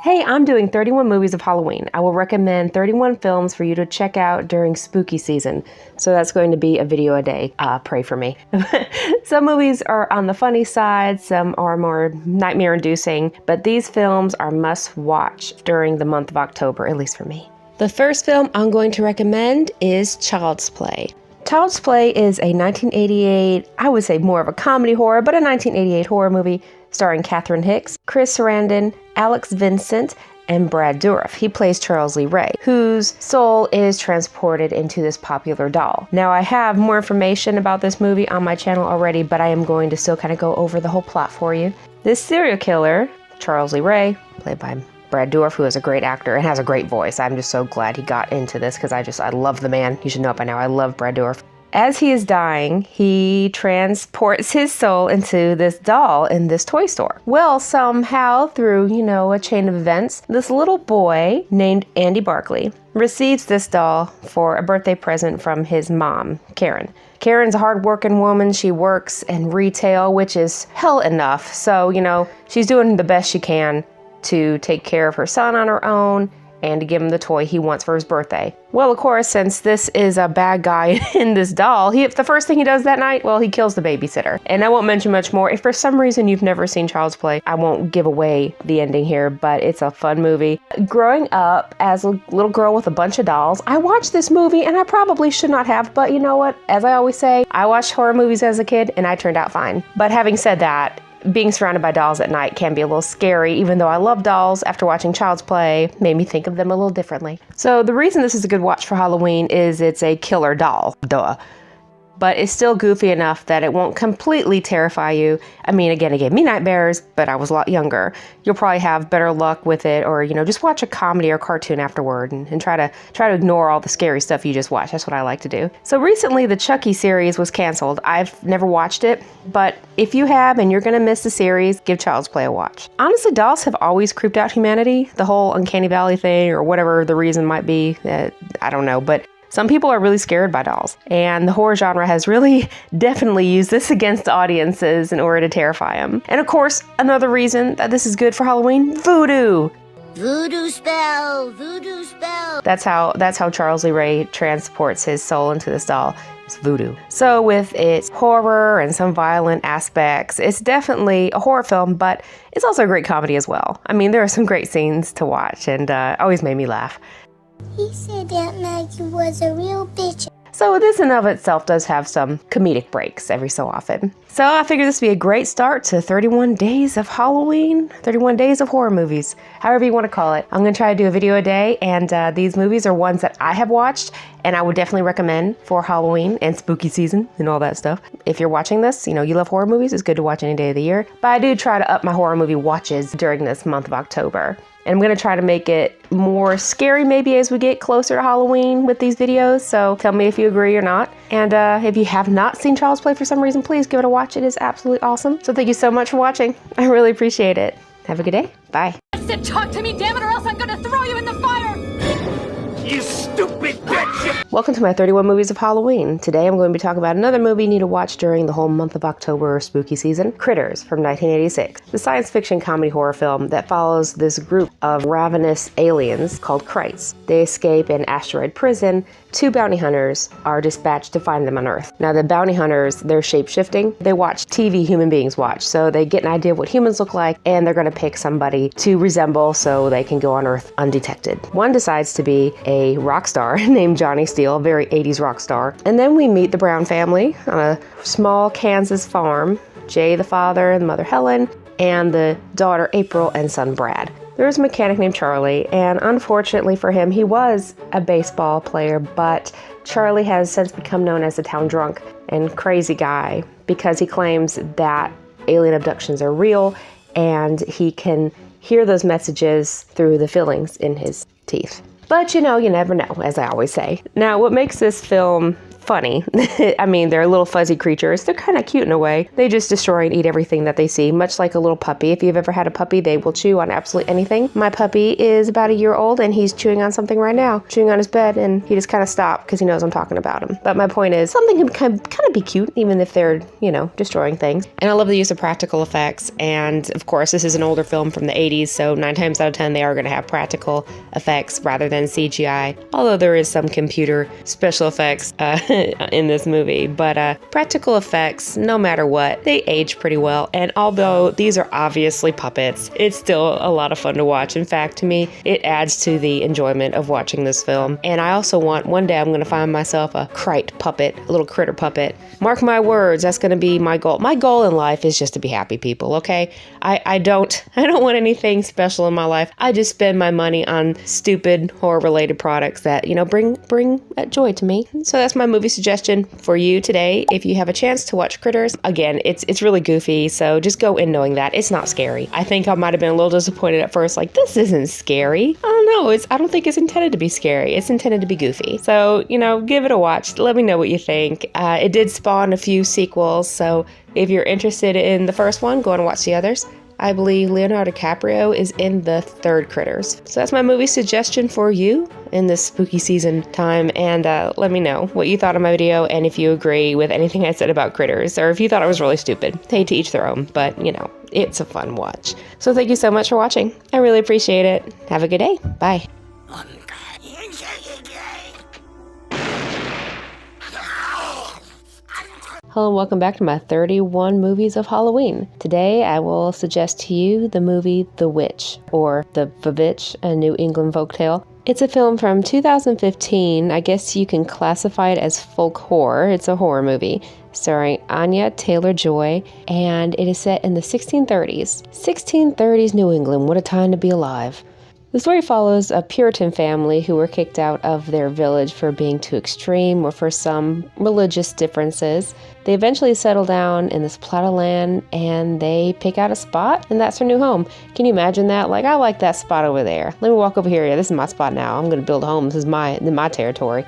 Hey, I'm doing 31 movies of Halloween. I will recommend 31 films for you to check out during spooky season. So that's going to be a video a day. Pray for me. Some movies are on the funny side, some are more nightmare-inducing, but these films are must-watch during the month of October, at least for me. The first film I'm going to recommend is Child's Play. Child's Play is a 1988, I would say more of a comedy horror, but a 1988 horror movie starring Catherine Hicks, Chris Sarandon, Alex Vincent, and Brad Dourif. He plays Charles Lee Ray, whose soul is transported into this popular doll. Now, I have more information about this movie on my channel already, but I am going to still kind of go over the whole plot for you. This serial killer, Charles Lee Ray, played by Brad Dourif, who is a great actor and has a great voice. I'm just so glad he got into this because I love the man. You should know it by now. I love Brad Dourif. As he is dying, he transports his soul into this doll in this toy store. Well, somehow through, a chain of events, this little boy named Andy Barkley receives this doll for a birthday present from his mom, Karen. Karen's a hardworking woman. She works in retail, which is hell enough. So, she's doing the best she can to take care of her son on her own and to give him the toy he wants for his birthday. Well, of course, since this is a bad guy in this doll, the first thing he does that night, well, he kills the babysitter. And I won't mention much more. If for some reason you've never seen Child's Play, I won't give away the ending here, but it's a fun movie. Growing up as a little girl with a bunch of dolls, I watched this movie and I probably should not have, but you know what? As I always say, I watched horror movies as a kid and I turned out fine. But having said that, being surrounded by dolls at night can be a little scary. Even though I love dolls, after watching Child's Play, made me think of them a little differently. So the reason this is a good watch for Halloween is it's a killer doll, duh. But it's still goofy enough that it won't completely terrify you. I mean, again, it gave me nightmares, but I was a lot younger. You'll probably have better luck with it, or, just watch a comedy or cartoon afterward and try to ignore all the scary stuff you just watched. That's what I like to do. So recently, the Chucky series was canceled. I've never watched it, but if you have and you're gonna miss the series, give Child's Play a watch. Honestly, dolls have always creeped out humanity. The whole Uncanny Valley thing, or whatever the reason might be, I don't know, but some people are really scared by dolls, and the horror genre has really definitely used this against audiences in order to terrify them. And of course, another reason that this is good for Halloween, voodoo. Voodoo spell, voodoo spell. That's how Charles Lee Ray transports his soul into this doll. It's voodoo. So with its horror and some violent aspects, it's definitely a horror film, but it's also a great comedy as well. I mean, there are some great scenes to watch, and always made me laugh. He said Aunt Maggie was a real bitch. So this in of itself does have some comedic breaks every so often. So I figured this would be a great start to 31 days of Halloween, 31 days of horror movies, however you want to call it. I'm going to try to do a video a day, and these movies are ones that I have watched and I would definitely recommend for Halloween and spooky season and all that stuff. If you're watching this, you love horror movies, it's good to watch any day of the year. But I do try to up my horror movie watches during this month of October. And I'm going to try to make it more scary maybe as we get closer to Halloween with these videos. So tell me if you agree or not. And if you have not seen Child's Play for some reason, please give it a watch. It is absolutely awesome. So thank you so much for watching. I really appreciate it. Have a good day. Bye. I said talk to me, damn it, or else I'm going to throw you in the fire. You stupid bitch! Welcome to my 31 movies of Halloween. Today I'm going to be talking about another movie you need to watch during the whole month of October spooky season, Critters from 1986. The science fiction comedy horror film that follows this group of ravenous aliens called Crazies. They escape an asteroid prison. Two bounty hunters are dispatched to find them on Earth. Now the bounty hunters, they're shape-shifting. They watch TV human beings watch, so they get an idea of what humans look like, and they're going to pick somebody to resemble so they can go on Earth undetected. One decides to be a rock star named Johnny Steele, a very 80s rock star. And then we meet the Brown family on a small Kansas farm. Jay, the father, and mother Helen, and the daughter April and son Brad. There's a mechanic named Charlie, and unfortunately for him, he was a baseball player, but Charlie has since become known as the town drunk and crazy guy because he claims that alien abductions are real and he can hear those messages through the fillings in his teeth. But you never know, as I always say. Now, what makes this film funny. I mean, they're little fuzzy creatures. They're kind of cute in a way. They just destroy and eat everything that they see, much like a little puppy. If you've ever had a puppy, they will chew on absolutely anything. My puppy is about a year old and he's chewing on something right now, chewing on his bed, and he just kind of stopped because he knows I'm talking about him. But my point is, something can kind of be cute, even if they're, destroying things. And I love the use of practical effects. And of course, this is an older film from the 80s, so 9 times out of 10, they are going to have practical effects rather than CGI. Although there is some computer special effects in this movie. But practical effects, no matter what, they age pretty well. And although these are obviously puppets, it's still a lot of fun to watch. In fact, to me, it adds to the enjoyment of watching this film. And I also want, one day I'm going to find myself a Krite puppet, a little critter puppet. Mark my words, that's going to be my goal. My goal in life is just to be happy, people, okay? I don't want anything special in my life. I just spend my money on stupid horror-related products that, bring joy to me. So that's my movie suggestion for you today. If you have a chance to watch Critters, again, it's really goofy, so just go in knowing that it's not scary. I think I might have been a little disappointed at first, like, this isn't scary. I don't know, I don't think it's intended to be scary. It's intended to be goofy. So, give it a watch. Let me know what you think. It did spawn a few sequels, so if you're interested in the first one, go and watch the others. I believe Leonardo DiCaprio is in the third Critters. So that's my movie suggestion for you in this spooky season time. And let me know what you thought of my video and if you agree with anything I said about Critters, or if you thought it was really stupid. Hey, to each their own, but it's a fun watch. So thank you so much for watching. I really appreciate it. Have a good day. Bye. Hello and welcome back to my 31 movies of Halloween. Today I will suggest to you the movie The Witch, or The VVitch, a New England folktale. It's a film from 2015. I guess you can classify it as folk horror. It's a horror movie starring Anya Taylor-Joy, and it is set in the 1630s. 1630s New England, what a time to be alive. The story follows a Puritan family who were kicked out of their village for being too extreme or for some religious differences. They eventually settle down in this plot of land and they pick out a spot, and that's their new home. Can you imagine that? Like, I like that spot over there. Let me walk over here. Yeah, this is my spot now. I'm going to build a home. This is my territory.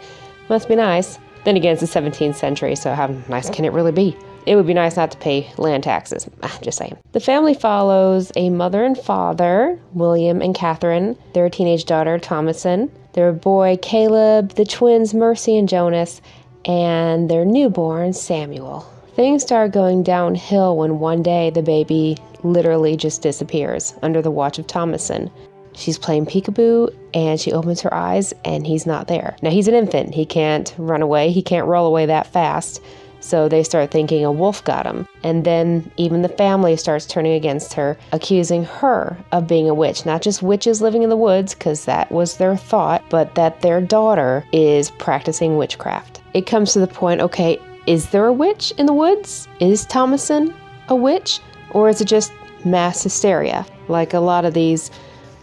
Must be nice. Then again, it's the 17th century, so how nice can it really be? It would be nice not to pay land taxes. Just saying. The family follows a mother and father, William and Catherine, their teenage daughter, Thomason, their boy, Caleb, the twins, Mercy and Jonas, and their newborn, Samuel. Things start going downhill when one day the baby literally just disappears under the watch of Thomason. She's playing peekaboo, and she opens her eyes, and he's not there. Now, he's an infant. He can't run away. He can't roll away that fast. So they start thinking a wolf got him. And then even the family starts turning against her, accusing her of being a witch. Not just witches living in the woods, because that was their thought, but that their daughter is practicing witchcraft. It comes to the point, okay, is there a witch in the woods? Is Thomason a witch? Or is it just mass hysteria? Like a lot of these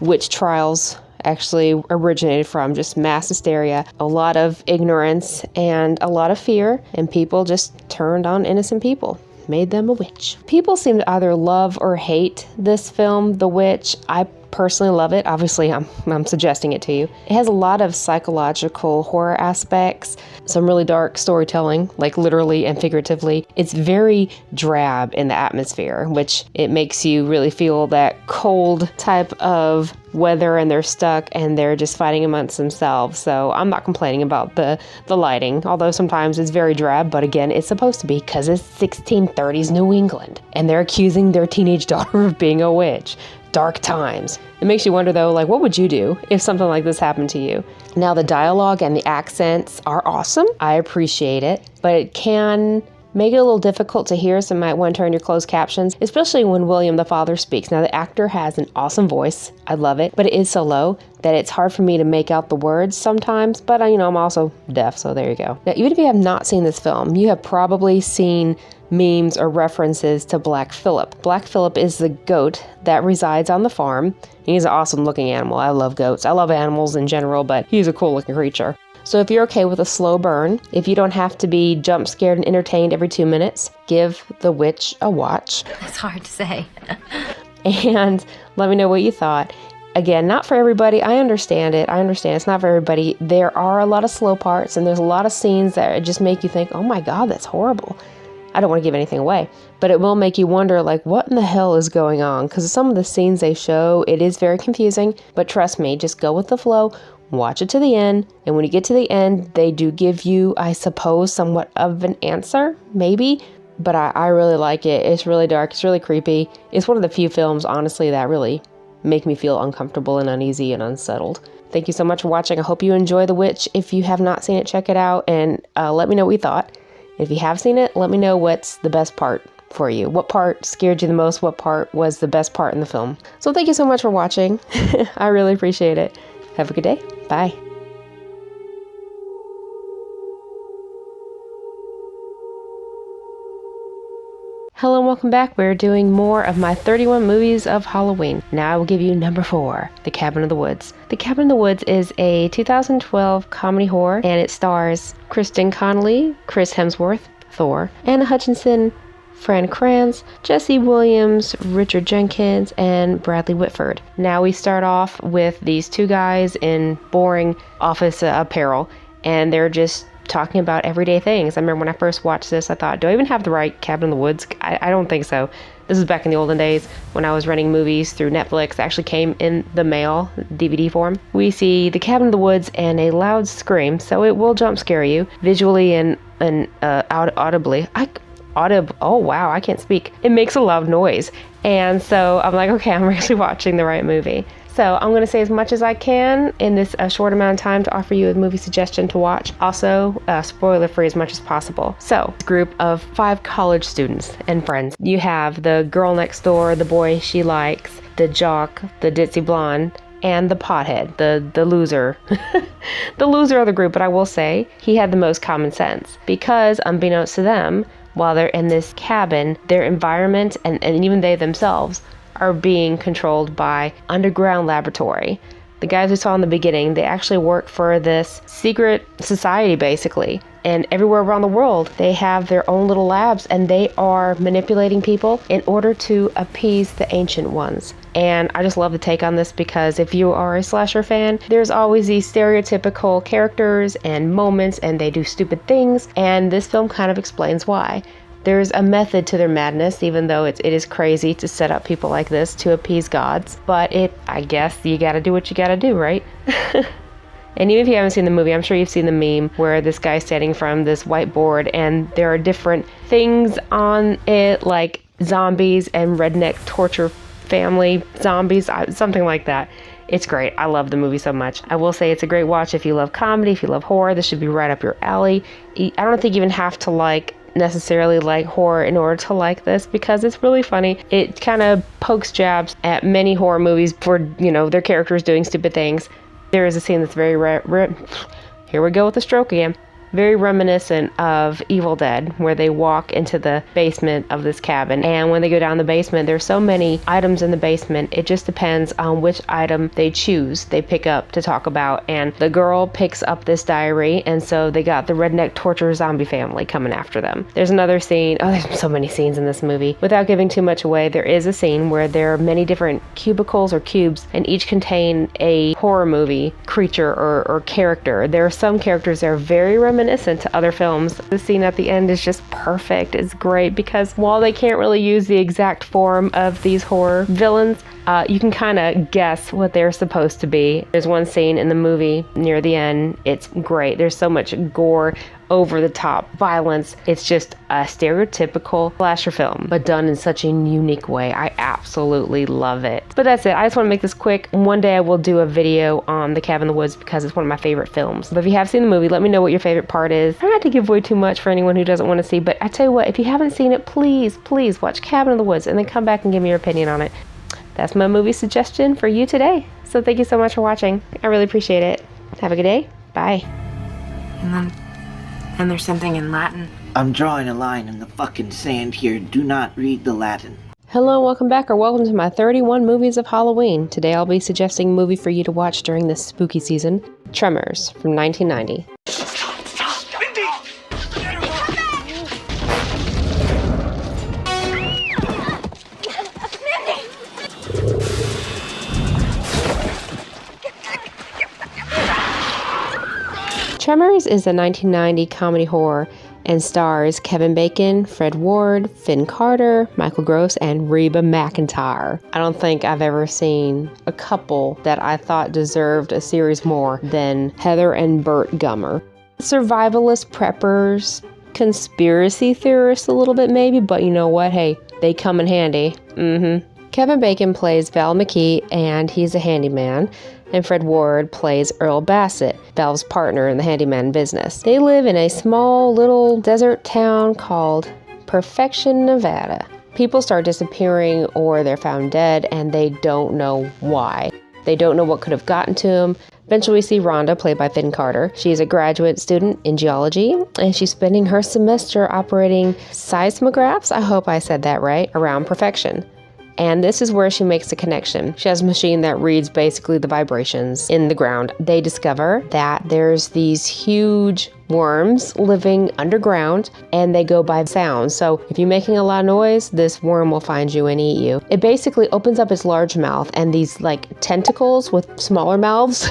witch trials actually originated from, just mass hysteria, a lot of ignorance and a lot of fear, and people just turned on innocent people, made them a witch. People seem to either love or hate this film, The Witch. I personally love it. Obviously, I'm suggesting it to you. It has a lot of psychological horror aspects, some really dark storytelling, like literally and figuratively. It's very drab in the atmosphere, which it makes you really feel that cold type of weather, and they're stuck and they're just fighting amongst themselves. So I'm not complaining about the lighting, although sometimes it's very drab, but again, it's supposed to be because it's 1630s New England and they're accusing their teenage daughter of being a witch. Dark times. It makes you wonder though, like, what would you do if something like this happened to you? Now, the dialogue and the accents are awesome. I appreciate it, but it can make it a little difficult to hear, so you might want to turn your closed captions, especially when William the father speaks. Now, the actor has an awesome voice. I love it, but it is so low that it's hard for me to make out the words sometimes, but I'm also deaf, so there you go. Now, even if you have not seen this film, you have probably seen memes or references to Black Phillip. Black Phillip is the goat that resides on the farm. He's an awesome looking animal. I love goats. I love animals in general, but he's a cool looking creature. So if you're okay with a slow burn, if you don't have to be jump scared and entertained every 2 minutes, give The Witch a watch. It's hard to say. And let me know what you thought. Again, not for everybody. I understand it. I understand it's not for everybody. There are a lot of slow parts, and there's a lot of scenes that just make you think, oh my God, that's horrible. I don't want to give anything away, but it will make you wonder, like, what in the hell is going on? Because some of the scenes they show, it is very confusing, but trust me, just go with the flow, watch it to the end, and when you get to the end, they do give you, I suppose, somewhat of an answer, maybe, but I really like it. It's really dark, it's really creepy. It's one of the few films, honestly, that really make me feel uncomfortable and uneasy and unsettled. Thank you so much for watching. I hope you enjoy The Witch. If you have not seen it, check it out, and let me know what you thought. If you have seen it, let me know what's the best part for you. What part scared you the most? What part was the best part in the film? So thank you so much for watching. I really appreciate it. Have a good day. Bye. Hello and welcome back. We're doing more of my 31 movies of Halloween. Now I will give you number 4, The Cabin in the Woods. The Cabin in the Woods is a 2012 comedy horror, and it stars Kristen Connolly, Chris Hemsworth, Thor, Anna Hutchinson, Fran Kranz, Jesse Williams, Richard Jenkins, and Bradley Whitford. Now we start off with these two guys in boring office apparel, and they're just talking about everyday things. I remember when I first watched this, I thought, do I even have the right Cabin in the Woods? I don't think so. This is back in the olden days when I was renting movies through Netflix. It actually came in the mail, DVD form. We see the Cabin in the Woods and a loud scream, so it will jump scare you visually and audibly. Oh wow, I can't speak. It makes a loud noise. And so I'm like, okay, I'm actually watching the right movie. So I'm going to say as much as I can in this short amount of time to offer you a movie suggestion to watch. Also, spoiler free as much as possible. So, a group of 5 college students and friends. You have the girl next door, the boy she likes, the jock, the ditzy blonde, and the pothead, the loser. The loser of the group, but I will say he had the most common sense. Because, unbeknownst to them, while they're in this cabin, their environment and even they themselves are being controlled by underground laboratory. The guys we saw in the beginning, they actually work for this secret society basically. And everywhere around the world, they have their own little labs and they are manipulating people in order to appease the ancient ones. And I just love the take on this because if you are a slasher fan, there's always these stereotypical characters and moments and they do stupid things. And this film kind of explains why. There's a method to their madness, even though it is crazy to set up people like this to appease gods. But I guess you gotta do what you gotta do, right? And even if you haven't seen the movie, I'm sure you've seen the meme where this guy's standing from this whiteboard and there are different things on it like zombies and redneck torture family zombies, something like that. It's great. I love the movie so much. I will say it's a great watch if you love comedy, if you love horror. This should be right up your alley. I don't think you even have to necessarily like horror in order to like this because it's really funny. It kind of pokes jabs at many horror movies for, their characters doing stupid things. There is a scene that's very here we go with the stroke again. Very reminiscent of Evil Dead, where they walk into the basement of this cabin. And when they go down the basement, there's so many items in the basement. It just depends on which item they choose, they pick up to talk about. And the girl picks up this diary, and so they got the redneck torture zombie family coming after them. There's another scene. Oh, there's so many scenes in this movie. Without giving too much away, there is a scene where there are many different cubicles or cubes, and each contain a horror movie creature or character. There are some characters that are very reminiscent to other films. The scene at the end is just perfect. It's great because while they can't really use the exact form of these horror villains, you can kind of guess what they're supposed to be. There's one scene in the movie near the end. It's great. There's so much gore, over the top violence. It's just a stereotypical slasher film, but done in such a unique way. I absolutely love it. But that's it. I just want to make this quick. One day I will do a video on The Cabin in the Woods because it's one of my favorite films. But if you have seen the movie, let me know what your favorite part is. Try not to give away too much for anyone who doesn't want to see, but I tell you what, if you haven't seen it, please watch Cabin in the Woods and then come back and give me your opinion on it. That's my movie suggestion for you today. So thank you so much for watching. I really appreciate it. Have a good day. Bye. And there's something in Latin. I'm drawing a line in the fucking sand here. Do not read the Latin. Hello, welcome back, or welcome to my 31 movies of Halloween. Today I'll be suggesting a movie for you to watch during this spooky season, Tremors from 1990. Tremors is a 1990 comedy horror and stars Kevin Bacon, Fred Ward, Finn Carter, Michael Gross, and Reba McEntire. I don't think I've ever seen a couple that I thought deserved a series more than Heather and Burt Gummer. Survivalist preppers, conspiracy theorists a little bit maybe, but you know what? Hey, they come in handy. Kevin Bacon plays Val McKee, and he's a handyman. And Fred Ward plays Earl Bassett, Val's partner in the handyman business. They live in a small little desert town called Perfection, Nevada. People start disappearing or they're found dead, and they don't know why. They don't know what could have gotten to them. Eventually we see Rhonda, played by Finn Carter. She is a graduate student in geology, and she's spending her semester operating seismographs, I hope I said that right, around Perfection. And this is where she makes the connection. She has a machine that reads basically the vibrations in the ground. They discover that there's these huge worms living underground, and they go by sound. So if you're making a lot of noise, this worm will find you and eat you. It basically opens up its large mouth, and these like tentacles with smaller mouths,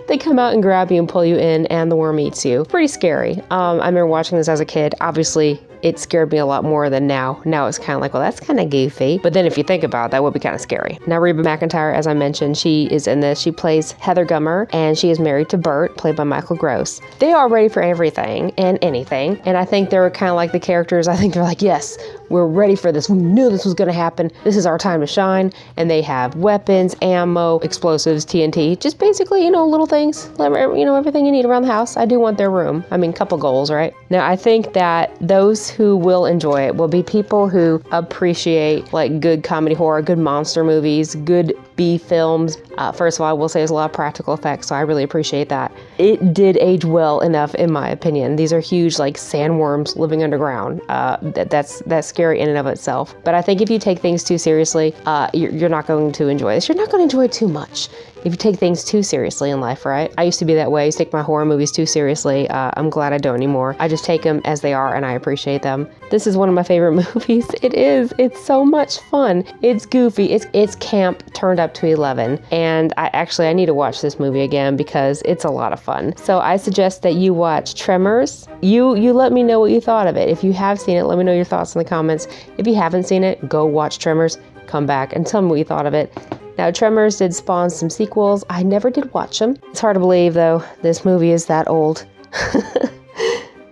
they come out and grab you and pull you in, and the worm eats you. Pretty scary. I remember watching this as a kid. Obviously, it scared me a lot more than now. Now it's kind of like, well, that's kind of goofy. But then if you think about it, that would be kind of scary. Now, Reba McEntire, as I mentioned, she is in this. She plays Heather Gummer, and she is married to Burt, played by Michael Gross. They are ready for everything and anything. And I think they were kind of like the characters. I think they're like, yes, we're ready for this. We knew this was going to happen. This is our time to shine. And they have weapons, ammo, explosives, TNT, just basically, little things, everything you need around the house. I do want their room. I mean, couple goals, right? Now, I think that those who will enjoy it will be people who appreciate like good comedy horror, good monster movies, good B films. First of all, I will say there's a lot of practical effects, so I really appreciate that. It did age well enough, in my opinion. These are huge, like sandworms living underground. That's scary in and of itself. But I think if you take things too seriously, you're not going to enjoy this. You're not going to enjoy it too much if you take things too seriously in life, right? I used to be that way. I used to take my horror movies too seriously. I'm glad I don't anymore. I just take them as they are, and I appreciate them. This is one of my favorite movies. It is. It's so much fun. It's goofy. It's camp turned up to 11. And I need to watch this movie again because it's a lot of fun. So I suggest that you watch Tremors. You let me know what you thought of it. If you have seen it, let me know your thoughts in the comments. If you haven't seen it, go watch Tremors. Come back and tell me what you thought of it. Now, Tremors did spawn some sequels. I never did watch them. It's hard to believe, though, this movie is that old.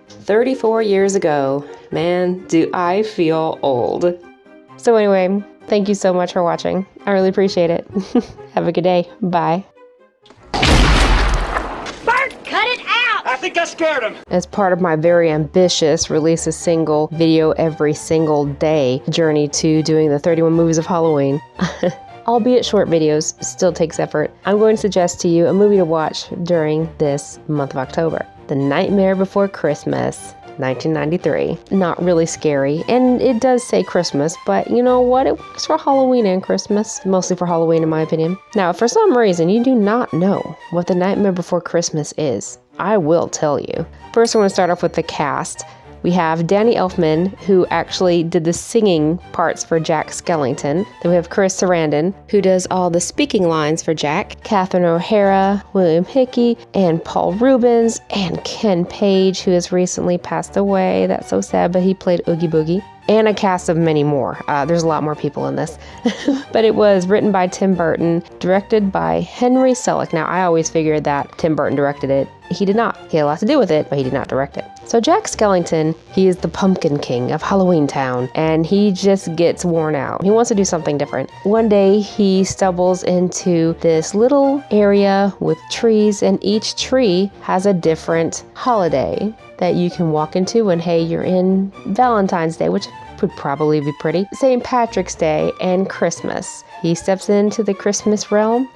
34 years ago. Man, do I feel old. So anyway, thank you so much for watching. I really appreciate it. Have a good day. Bye. Bert, cut it out! I think I scared him. As part of my very ambitious release a single video every single day journey to doing the 31 movies of Halloween, albeit short videos, still takes effort, I'm going to suggest to you a movie to watch during this month of October. The Nightmare Before Christmas, 1993. Not really scary, and it does say Christmas, but you know what? It works for Halloween and Christmas, mostly for Halloween in my opinion. Now, if for some reason you do not know what The Nightmare Before Christmas is, I will tell you. First, I'm going to start off with the cast. We have Danny Elfman, who actually did the singing parts for Jack Skellington. Then we have Chris Sarandon, who does all the speaking lines for Jack. Catherine O'Hara, William Hickey, and Paul Rubens, and Ken Page, who has recently passed away. That's so sad, but he played Oogie Boogie. And a cast of many more. There's a lot more people in this. But it was written by Tim Burton, directed by Henry Selick. Now, I always figured that Tim Burton directed it. He did not. He had a lot to do with it, but he did not direct it. So Jack Skellington, he is the Pumpkin King of Halloween Town, and he just gets worn out. He wants to do something different. One day, he stumbles into this little area with trees, and each tree has a different holiday that you can walk into, and hey, you're in Valentine's Day, which would probably be pretty. St. Patrick's Day and Christmas. He steps into the Christmas realm,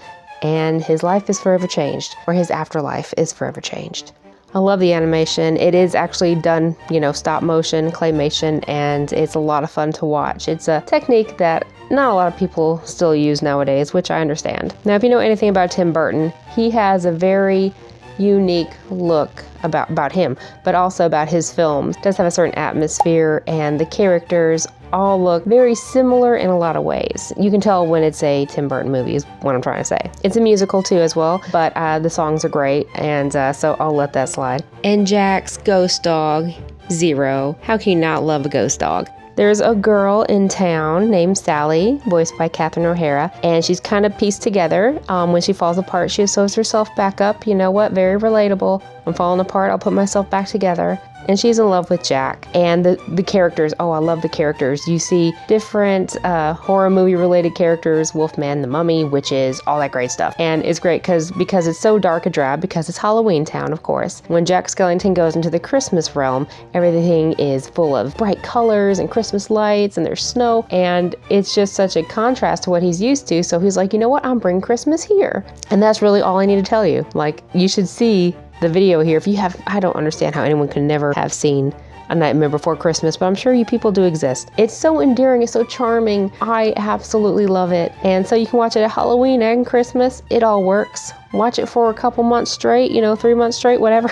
and his life is forever changed, or his afterlife is forever changed. I love the animation. It is actually done, stop motion, claymation, and it's a lot of fun to watch. It's a technique that not a lot of people still use nowadays, which I understand. Now, if you know anything about Tim Burton, he has a very unique look about him, but also about his films. It does have a certain atmosphere, and the characters all look very similar in a lot of ways. You can tell when it's a Tim Burton movie is what I'm trying to say. It's a musical too as well, but the songs are great, and so I'll let that slide. And Jack's ghost dog, Zero. How can you not love a ghost dog? There's a girl in town named Sally, voiced by Catherine O'Hara, and she's kind of pieced together. When she falls apart, she sews herself back up. You know what? Very relatable. I'm falling apart, I'll put myself back together. And she's in love with Jack. And the characters, oh, I love the characters. You see different horror movie related characters, Wolfman, the Mummy, witches, all that great stuff. And it's great because it's so dark and drab, because it's Halloween Town, of course. When Jack Skellington goes into the Christmas realm, everything is full of bright colors and Christmas lights, and there's snow, and it's just such a contrast to what he's used to. So he's like, you know what, I'm bringing Christmas here. And that's really all I need to tell you. Like, you should see the video here. If you have, I don't understand how anyone could never have seen A Nightmare Before Christmas, but I'm sure you people do exist. It's so endearing, it's so charming. I absolutely love it. And so you can watch it at Halloween and Christmas. It all works. Watch it for a couple months straight, 3 months straight, whatever.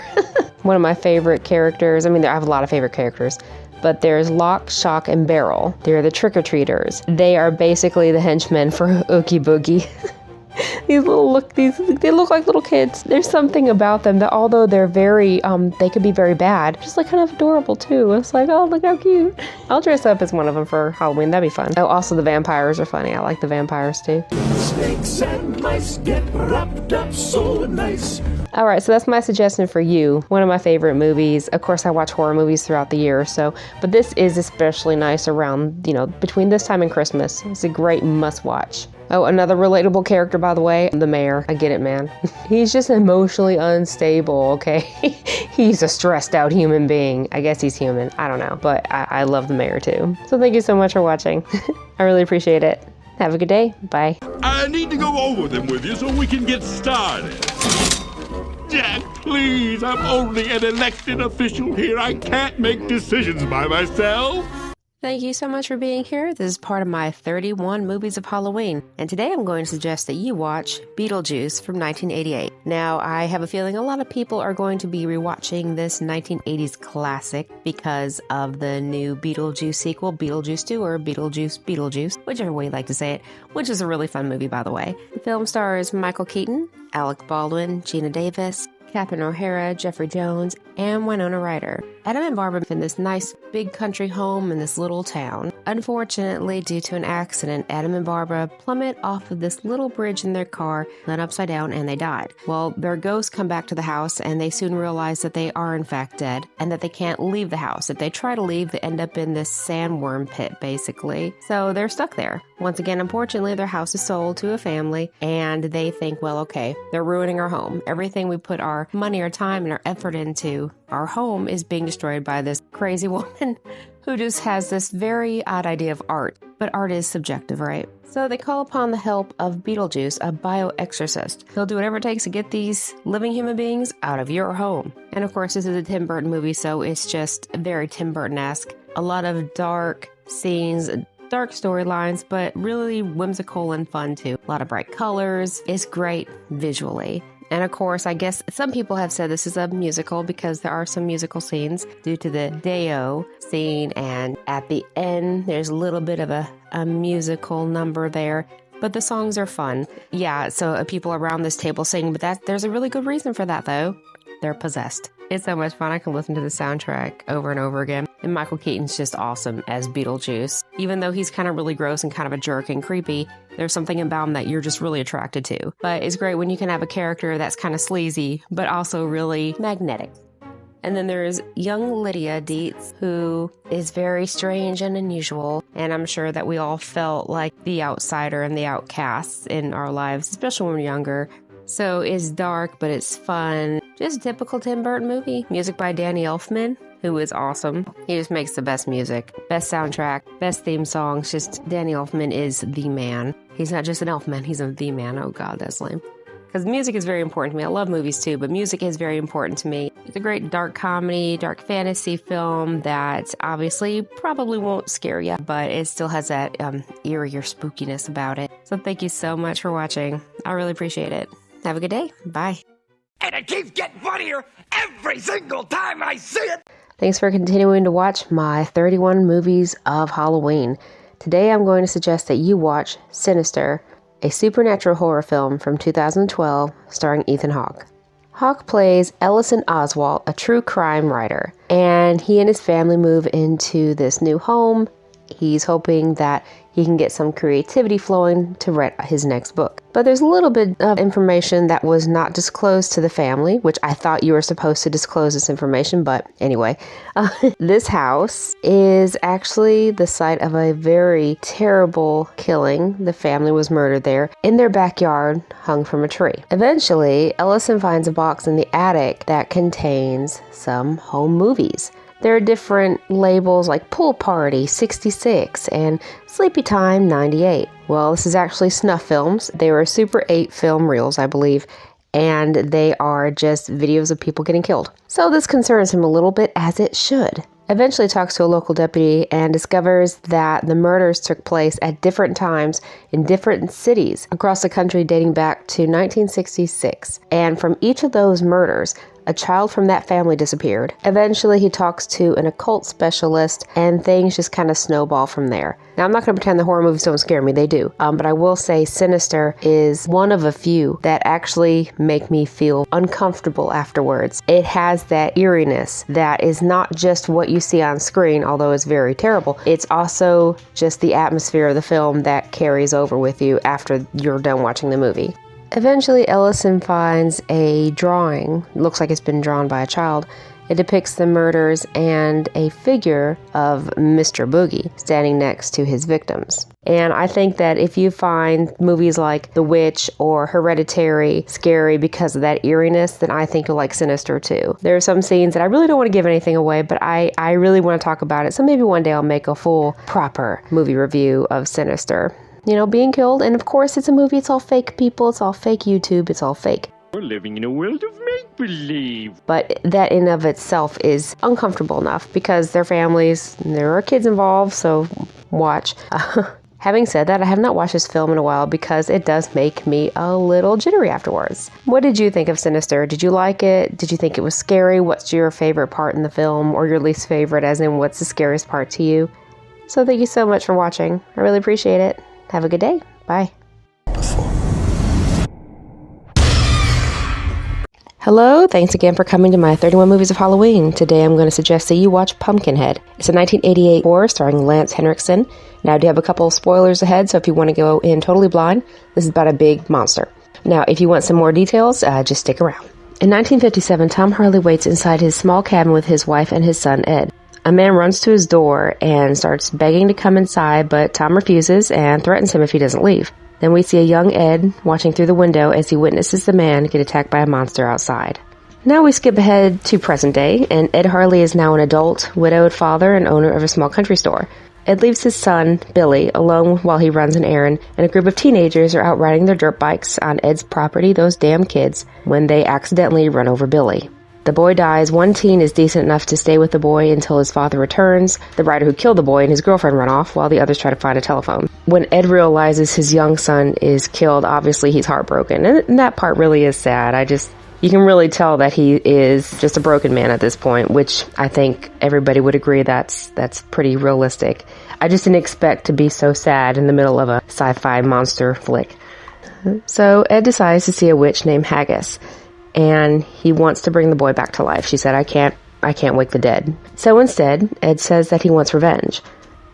One of my favorite characters, I have a lot of favorite characters, but there's Lock, Shock, and Barrel. They're the trick-or-treaters. They are basically the henchmen for Oogie Boogie. They look like little kids. There's something about them that, although they're very, they could be very bad, just like kind of adorable too. It's like, oh, look how cute. I'll dress up as one of them for Halloween. That'd be fun. Oh, also the vampires are funny. I like the vampires too. Snakes and mice get wrapped up so nice. All right, so that's my suggestion for you. One of my favorite movies. Of course, I watch horror movies throughout the year, but this is especially nice around, between this time and Christmas. It's a great must-watch. Oh, another relatable character, by the way, the mayor. I get it, man. He's just emotionally unstable, okay? He's a stressed out human being. I guess he's human. I don't know, but I love the mayor too. So thank you so much for watching. I really appreciate it. Have a good day. Bye. I need to go over them with you so we can get started. Jack, please, I'm only an elected official here. I can't make decisions by myself. Thank you so much for being here. This is part of my 31 movies of Halloween, and today I'm going to suggest that you watch Beetlejuice from 1988. Now, I have a feeling a lot of people are going to be rewatching this 1980s classic because of the new Beetlejuice sequel, Beetlejuice 2 or Beetlejuice, whichever way you like to say it, which is a really fun movie, by the way. The film stars Michael Keaton, Alec Baldwin, Gina Davis, Catherine O'Hara, Jeffrey Jones, and Winona Ryder. Adam and Barbara live in this nice big country home in this little town. Unfortunately, due to an accident, Adam and Barbara plummet off of this little bridge in their car, went upside down, and they died. Well, their ghosts come back to the house, and they soon realize that they are in fact dead, and that they can't leave the house. If they try to leave, they end up in this sandworm pit, basically. So they're stuck there. Once again, unfortunately, their house is sold to a family, and they think, well, okay, they're ruining our home. Everything we put our money, our time, and our effort into, our home is being destroyed by this crazy woman who just has this very odd idea of art. But art is subjective, right? So they call upon the help of Beetlejuice, a bio-exorcist. He'll do whatever it takes to get these living human beings out of your home. And of course, this is a Tim Burton movie, so it's just very Tim Burton-esque. A lot of dark scenes, dark storylines, but really whimsical and fun too. A lot of bright colors. It's great visually. And of course, I guess some people have said this is a musical because there are some musical scenes due to the Deo scene. And at the end, there's a little bit of a musical number there. But the songs are fun. Yeah, so people around this table sing, but there's a really good reason for that, though. They're possessed. It's so much fun. I can listen to the soundtrack over and over again. And Michael Keaton's just awesome as Beetlejuice. Even though he's kind of really gross and kind of a jerk and creepy, there's something about him that you're just really attracted to. But it's great when you can have a character that's kind of sleazy, but also really magnetic. And then there's young Lydia Dietz, who is very strange and unusual. And I'm sure that we all felt like the outsider and the outcasts in our lives, especially when we're younger. So it's dark, but it's fun. Just a typical Tim Burton movie. Music by Danny Elfman, who is awesome. He just makes the best music, best soundtrack, best theme songs. Just Danny Elfman is the man. He's not just an Elfman, he's the man. Oh God, that's lame. Because music is very important to me. I love movies too, but music is very important to me. It's a great dark comedy, dark fantasy film that obviously probably won't scare you, but it still has that eerie or spookiness about it. So thank you so much for watching. I really appreciate it. Have a good day. Bye. And it keeps getting funnier every single time I see it. Thanks for continuing to watch my 31 movies of Halloween. Today I'm going to suggest that you watch Sinister, a supernatural horror film from 2012 starring Ethan Hawke. Hawke plays Ellison Oswalt, a true crime writer, and he and his family move into this new home. He's hoping that he can get some creativity flowing to write his next book. But there's a little bit of information that was not disclosed to the family, which I thought you were supposed to disclose this information, but anyway. This house is actually the site of a very terrible killing. The family was murdered there in their backyard, hung from a tree. Eventually, Ellison finds a box in the attic that contains some home movies. There are different labels like Pool Party 66 and Sleepy Time 98. Well, this is actually snuff films. They were Super 8 film reels, I believe, and they are just videos of people getting killed. So this concerns him a little bit, as it should. Eventually talks to a local deputy and discovers that the murders took place at different times in different cities across the country dating back to 1966. And from each of those murders, a child from that family disappeared. Eventually, he talks to an occult specialist, and things just kind of snowball from there. Now, I'm not going to pretend the horror movies don't scare me. They do. But I will say Sinister is one of a few that actually make me feel uncomfortable afterwards. It has that eeriness that is not just what you see on screen, although it's very terrible. It's also just the atmosphere of the film that carries over with you after you're done watching the movie. Eventually, Ellison finds a drawing, looks like it's been drawn by a child. It depicts the murders and a figure of Mr. Boogie standing next to his victims. And I think that if you find movies like The Witch or Hereditary scary because of that eeriness, then I think you'll like Sinister too. There are some scenes that I really don't want to give anything away, but I really want to talk about it. So maybe one day I'll make a full, proper movie review of Sinister. You know, being killed, and of course it's a movie, it's all fake people, it's all fake YouTube, it's all fake. We're living in a world of make-believe. But that in of itself is uncomfortable enough because they're families, and there are kids involved, so watch. Having said that, I have not watched this film in a while because it does make me a little jittery afterwards. What did you think of Sinister? Did you like it? Did you think it was scary? What's your favorite part in the film, or your least favorite, as in what's the scariest part to you? So thank you so much for watching. I really appreciate it. Have a good day. Bye. Hello, thanks again for coming to my 31 movies of Halloween. Today I'm going to suggest that you watch Pumpkinhead. It's a 1988 horror starring Lance Henriksen. Now I do have a couple of spoilers ahead, so if you want to go in totally blind, this is about a big monster. Now, if you want some more details, just stick around. In 1957, Tom Harley waits inside his small cabin with his wife and his son, Ed. A man runs to his door and starts begging to come inside, but Tom refuses and threatens him if he doesn't leave. Then we see a young Ed watching through the window as he witnesses the man get attacked by a monster outside. Now we skip ahead to present day, and Ed Harley is now an adult, widowed father and owner of a small country store. Ed leaves his son, Billy, alone while he runs an errand, and a group of teenagers are out riding their dirt bikes on Ed's property, those damn kids, when they accidentally run over Billy. The boy dies. One teen is decent enough to stay with the boy until his father returns. The rider who killed the boy and his girlfriend run off while the others try to find a telephone. When Ed realizes his young son is killed, obviously he's heartbroken. And that part really is sad. You can really tell that he is just a broken man at this point, which I think everybody would agree that's pretty realistic. I just didn't expect to be so sad in the middle of a sci-fi monster flick. So Ed decides to see a witch named Haggis, and he wants to bring the boy back to life. She said, I can't wake the dead. So instead, Ed says that he wants revenge.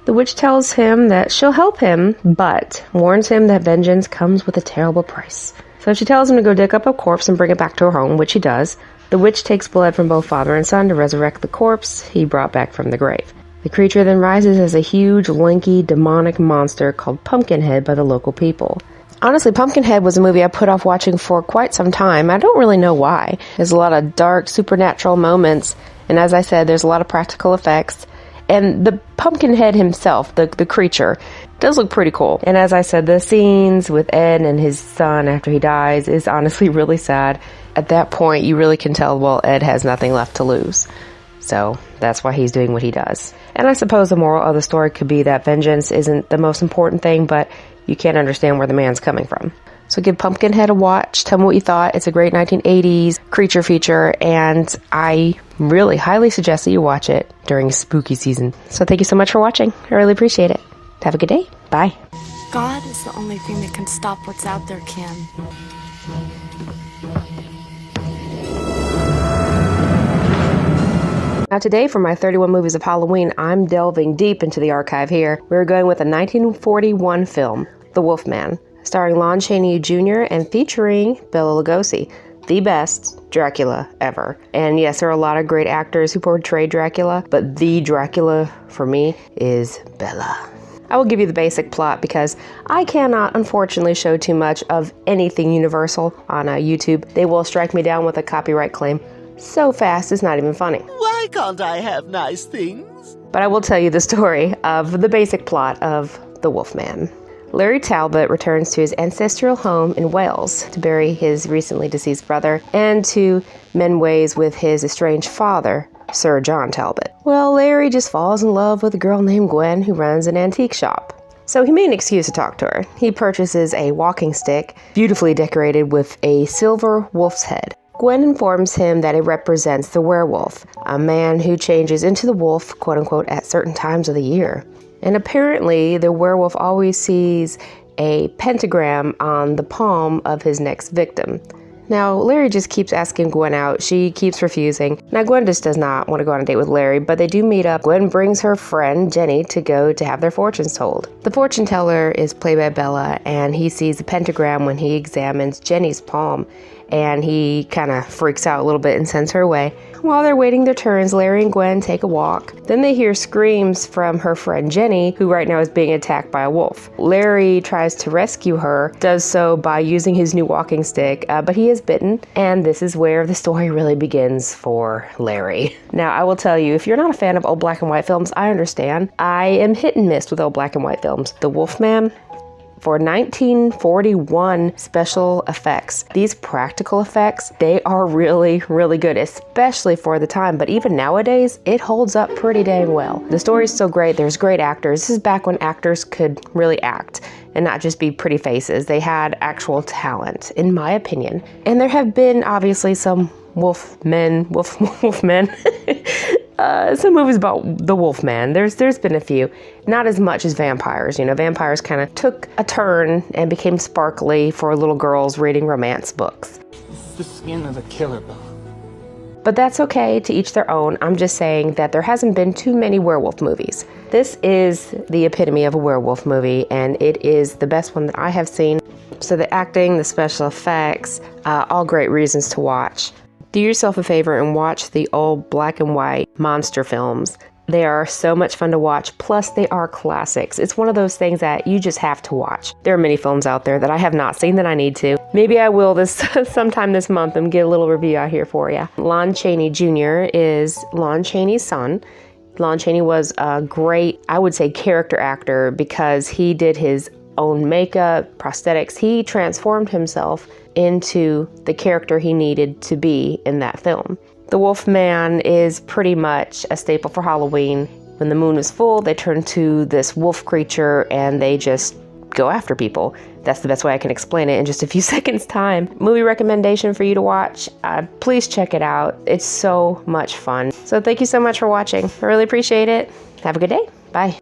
The witch tells him that she'll help him, but warns him that vengeance comes with a terrible price. So she tells him to go dig up a corpse and bring it back to her home, which he does. The witch takes blood from both father and son to resurrect the corpse he brought back from the grave. The creature then rises as a huge, lanky, demonic monster called Pumpkinhead by the local people. Honestly, Pumpkinhead was a movie I put off watching for quite some time. I don't really know why. There's a lot of dark, supernatural moments, and as I said, there's a lot of practical effects. And the Pumpkinhead himself, the creature, does look pretty cool. And as I said, the scenes with Ed and his son after he dies is honestly really sad. At that point, you really can tell, well, Ed has nothing left to lose. So that's why he's doing what he does. And I suppose the moral of the story could be that vengeance isn't the most important thing, but you can't understand where the man's coming from. So give Pumpkinhead a watch. Tell me what you thought. It's a great 1980s creature feature, and I really highly suggest that you watch it during spooky season. So thank you so much for watching. I really appreciate it. Have a good day. Bye. God is the only thing that can stop what's out there, Kim. Now today, for my 31 movies of Halloween, I'm delving deep into the archive here. We're going with a 1941 film, The Wolfman, starring Lon Chaney Jr. and featuring Bela Lugosi, the best Dracula ever. And yes, there are a lot of great actors who portray Dracula, but the Dracula for me is Bela. I will give you the basic plot because I cannot, unfortunately, show too much of anything Universal on YouTube. They will strike me down with a copyright claim so fast it's not even funny. Why can't I have nice things? But I will tell you the story of the basic plot of The Wolfman. Larry Talbot returns to his ancestral home in Wales to bury his recently deceased brother and to mend ways with his estranged father, Sir John Talbot. Well, Larry just falls in love with a girl named Gwen who runs an antique shop. So he made an excuse to talk to her. He purchases a walking stick, beautifully decorated with a silver wolf's head. Gwen informs him that it represents the werewolf, a man who changes into the wolf, quote-unquote, at certain times of the year. And apparently, the werewolf always sees a pentagram on the palm of his next victim. Now, Larry just keeps asking Gwen out. She keeps refusing. Now, Gwen just does not want to go on a date with Larry, but they do meet up. Gwen brings her friend, Jenny, to go to have their fortunes told. The fortune teller is played by Bela, and he sees the pentagram when he examines Jenny's palm, and he kind of freaks out a little bit and sends her away. While they're waiting their turns, Larry and Gwen take a walk. Then they hear screams from her friend Jenny, who right now is being attacked by a wolf. Larry tries to rescue her, does so by using his new walking stick, but he is bitten, and this is where the story really begins for Larry. Now, I will tell you, if you're not a fan of old black and white films, I understand. I am hit and miss with old black and white films. The Wolfman, for 1941 special effects. These practical effects, they are really, really good, especially for the time. But even nowadays, it holds up pretty dang well. The story's still great. There's great actors. This is back when actors could really act and not just be pretty faces. They had actual talent, in my opinion. And there have been, obviously, some wolfmen. Some movies about the Wolfman. There's been a few. Not as much as vampires. You know, vampires kind of took a turn and became sparkly for little girls reading romance books. It's the skin of a killer, Bella. But that's okay, to each their own. I'm just saying that there hasn't been too many werewolf movies. This is the epitome of a werewolf movie, and it is the best one that I have seen. So the acting, the special effects, all great reasons to watch. Do yourself a favor and watch the old black and white monster films. They are so much fun to watch, plus they are classics. It's one of those things that you just have to watch. There are many films out there that I have not seen that I need to. Maybe I will this sometime this month and get a little review out here for you. Lon Chaney Jr. is Lon Chaney's son. Lon Chaney was a great, I would say, character actor because he did his own makeup, prosthetics. He transformed himself into the character he needed to be in that film. The Wolfman is pretty much a staple for Halloween. When the moon is full, they turn to this wolf creature and they just go after people. That's the best way I can explain it in just a few seconds time. Movie recommendation for you to watch. Please check it out. It's so much fun. So thank you so much for watching. I really appreciate it. Have a good day. Bye.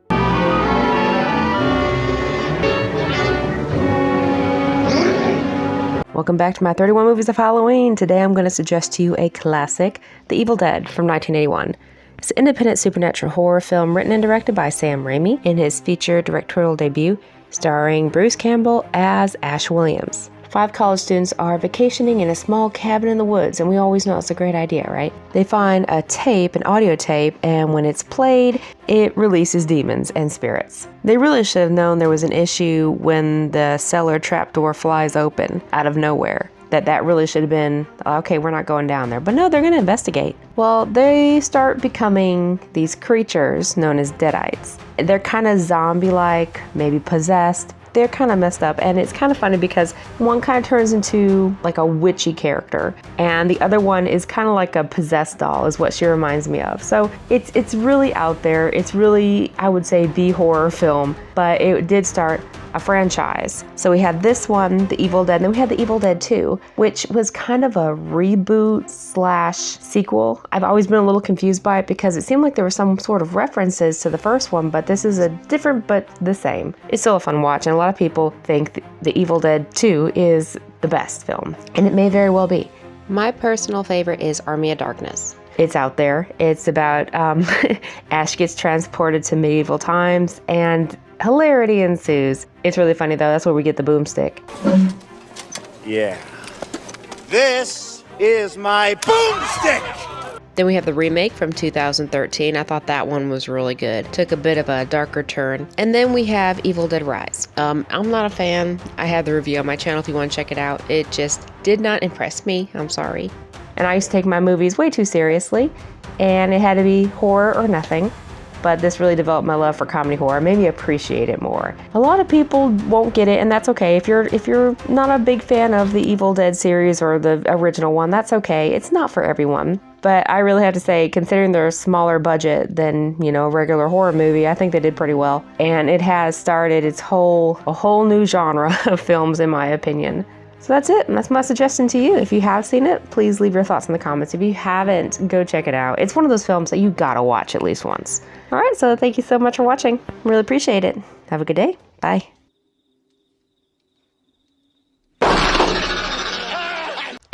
Welcome back to my 31 movies of Halloween. Today I'm going to suggest to you a classic, The Evil Dead from 1981. It's an independent supernatural horror film written and directed by Sam Raimi in his feature directorial debut, starring Bruce Campbell as Ash Williams. 5 college students are vacationing in a small cabin in the woods, and we always know it's a great idea, right? They find a tape, an audio tape, and when it's played, it releases demons and spirits. They really should have known there was an issue when the cellar trapdoor flies open out of nowhere. That really should have been, okay, we're not going down there. But no, they're going to investigate. Well, they start becoming these creatures known as deadites. They're kind of zombie-like, maybe possessed. They're kind of messed up, and it's kind of funny because one kind of turns into like a witchy character, and the other one is kind of like a possessed doll is what she reminds me of. So it's really out there. It's really, I would say, the horror film but it did start a franchise. So we had this one, The Evil Dead, and then we had The Evil Dead 2, which was kind of a reboot / sequel. I've always been a little confused by it because it seemed like there were some sort of references to the first one, but this is a different but the same. It's still a fun watch, and a lot of people think The Evil Dead 2 is the best film, and it may very well be. My personal favorite is Army of Darkness. It's out there. It's about Ash gets transported to medieval times and hilarity ensues. It's really funny though. That's where we get the boomstick. Yeah. This is my boomstick! Then we have the remake from 2013. I thought that one was really good. Took a bit of a darker turn. And then we have Evil Dead Rise. I'm not a fan. I have the review on my channel if you want to check it out. It just did not impress me. I'm sorry. And I used to take my movies way too seriously, and it had to be horror or nothing. But this really developed my love for comedy horror, made me appreciate it more. A lot of people won't get it, and that's okay. If you're not a big fan of the Evil Dead series or the original one, that's okay. It's not for everyone. But I really have to say, considering they're a smaller budget than, a regular horror movie, I think they did pretty well. And it has started a whole new genre of films, in my opinion. So that's it, and that's my suggestion to you. If you have seen it, please leave your thoughts in the comments. If you haven't, go check it out. It's one of those films that you gotta watch at least once. All right, so thank you so much for watching. Really appreciate it. Have a good day. Bye.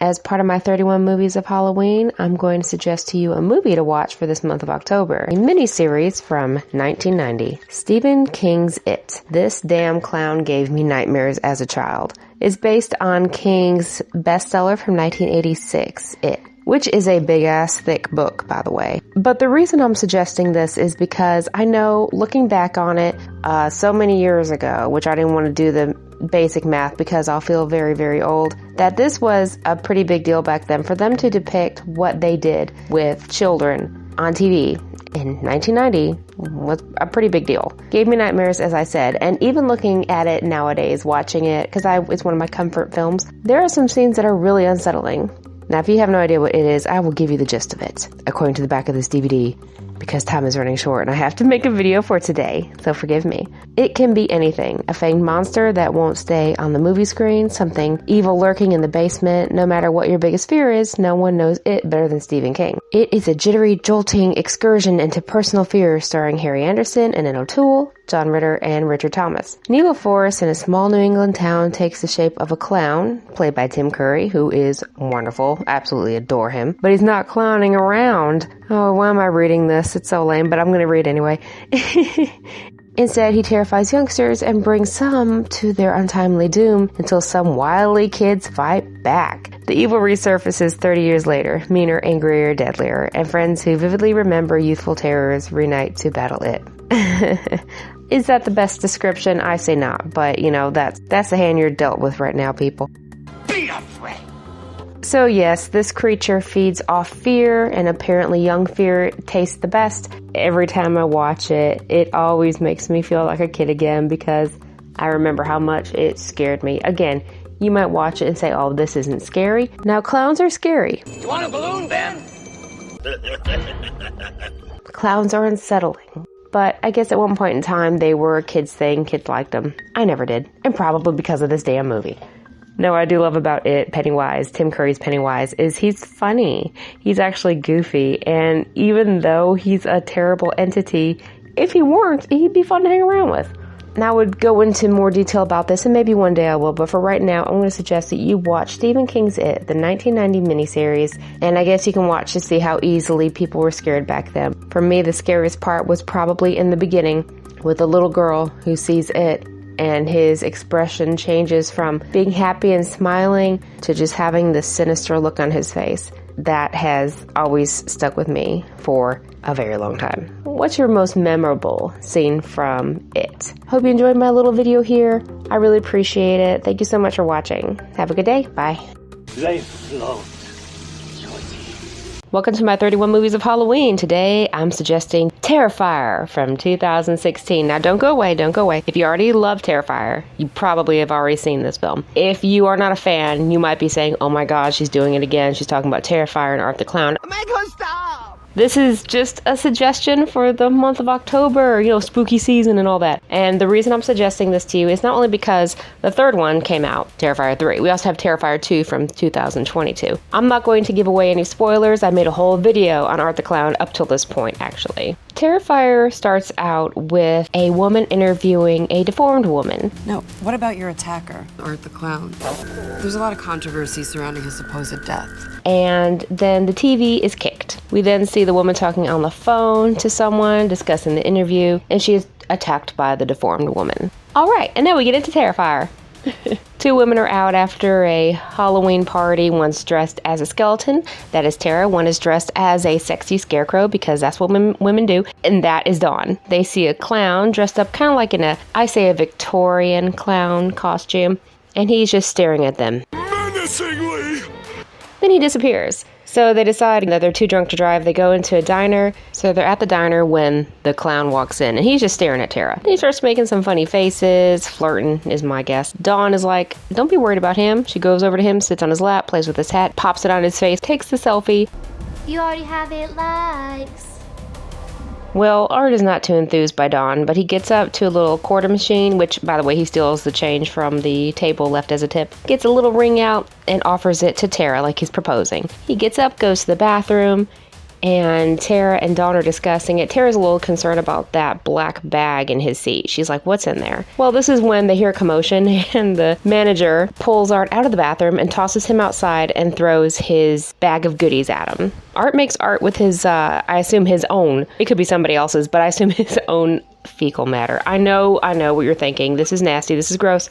As part of my 31 movies of Halloween, I'm going to suggest to you a movie to watch for this month of October. A miniseries from 1990, Stephen King's It. This damn clown gave me nightmares as a child. It's based on King's bestseller from 1986, It, which is a big-ass thick book, by the way. But the reason I'm suggesting this is because I know, looking back on it so many years ago, which I didn't want to do the basic math because I'll feel very, very old, that this was a pretty big deal back then for them to depict what they did with children on TV in 1990 was a pretty big deal. Gave me nightmares, as I said, and even looking at it nowadays, watching it, because it's one of my comfort films, there are some scenes that are really unsettling. Now, if you have no idea what it is, I will give you the gist of it, according to the back of this DVD, because time is running short and I have to make a video for today, so forgive me. It can be anything. A fanged monster that won't stay on the movie screen, something evil lurking in the basement. No matter what your biggest fear is, no one knows it better than Stephen King. It is a jittery, jolting excursion into personal fear starring Harry Anderson, Annette O'Toole, John Ritter, and Richard Thomas. An evil force in a small New England town takes the shape of a clown, played by Tim Curry, who is wonderful. Absolutely adore him. But he's not clowning around. Oh, why am I reading this? It's so lame, but I'm going to read anyway. Instead, he terrifies youngsters and brings some to their untimely doom until some wily kids fight back. The evil resurfaces 30 years later, meaner, angrier, deadlier, and friends who vividly remember youthful terrors reunite to battle it. Is that the best description? I say not, but that's the hand you're dealt with right now, people. Be afraid! So yes, this creature feeds off fear, and apparently young fear tastes the best. Every time I watch it, it always makes me feel like a kid again because I remember how much it scared me. Again, you might watch it and say, oh, this isn't scary. Now, clowns are scary. You want a balloon, Ben? Clowns are unsettling. But I guess at one point in time, they were a kid's thing. Kids liked them. I never did. And probably because of this damn movie. No, what I do love about it, Pennywise, Tim Curry's Pennywise, is he's funny. He's actually goofy. And even though he's a terrible entity, if he weren't, he'd be fun to hang around with. And I would go into more detail about this, and maybe one day I will, but for right now, I'm going to suggest that you watch Stephen King's It, the 1990 miniseries, and I guess you can watch to see how easily people were scared back then. For me, the scariest part was probably in the beginning, with the little girl who sees it, and his expression changes from being happy and smiling to just having this sinister look on his face. That has always stuck with me for a very long time. What's your most memorable scene from It? Hope you enjoyed my little video here. I really appreciate it. Thank you so much for watching. Have a good day. Bye. They float. Welcome to my 31 movies of Halloween. Today, I'm suggesting Terrifier from 2016. Now, don't go away. If you already love Terrifier, you probably have already seen this film. If you are not a fan, you might be saying, oh my god, she's doing it again. She's talking about Terrifier and Art the Clown. Make her stop! This is just a suggestion for the month of October, you know, spooky season and all that. And the reason I'm suggesting this to you is not only because the third one came out, Terrifier 3. We also have Terrifier 2 from 2022. I'm not going to give away any spoilers. I made a whole video on Art the Clown up till this point, actually. Terrifier starts out with a woman interviewing a deformed woman. No, what about your attacker, Art the Clown? There's a lot of controversy surrounding his supposed death. And then the TV is kicked. We then see the woman talking on the phone to someone, discussing the interview, and she is attacked by the deformed woman. All right, and now we get into Terrifier. Two women are out after a Halloween party. One's dressed as a skeleton. That is Tara. One is dressed as a sexy scarecrow because that's what women do. And that is Dawn. They see a clown dressed up kind of like in a Victorian clown costume. And he's just staring at them. Menacingly! Then he disappears. So they decide that they're too drunk to drive. They go into a diner. So they're at the diner when the clown walks in, and he's just staring at Tara. He starts making some funny faces, flirting is my guess. Dawn is like, don't be worried about him. She goes over to him, sits on his lap, plays with his hat, pops it on his face, takes the selfie. You already have 8 likes. Well, Art is not too enthused by Dawn, but he gets up to a little quarter machine, which, by the way, he steals the change from the table left as a tip, gets a little ring out, and offers it to Tara like he's proposing. He gets up, goes to the bathroom, and Tara and Dawn are discussing it. Tara's a little concerned about that black bag in his seat. She's like, what's in there? Well, this is when they hear a commotion, and the manager pulls Art out of the bathroom and tosses him outside and throws his bag of goodies at him. Art makes art with his, I assume his own. It could be somebody else's, but I assume his own fecal matter. I know what you're thinking. This is nasty. This is gross.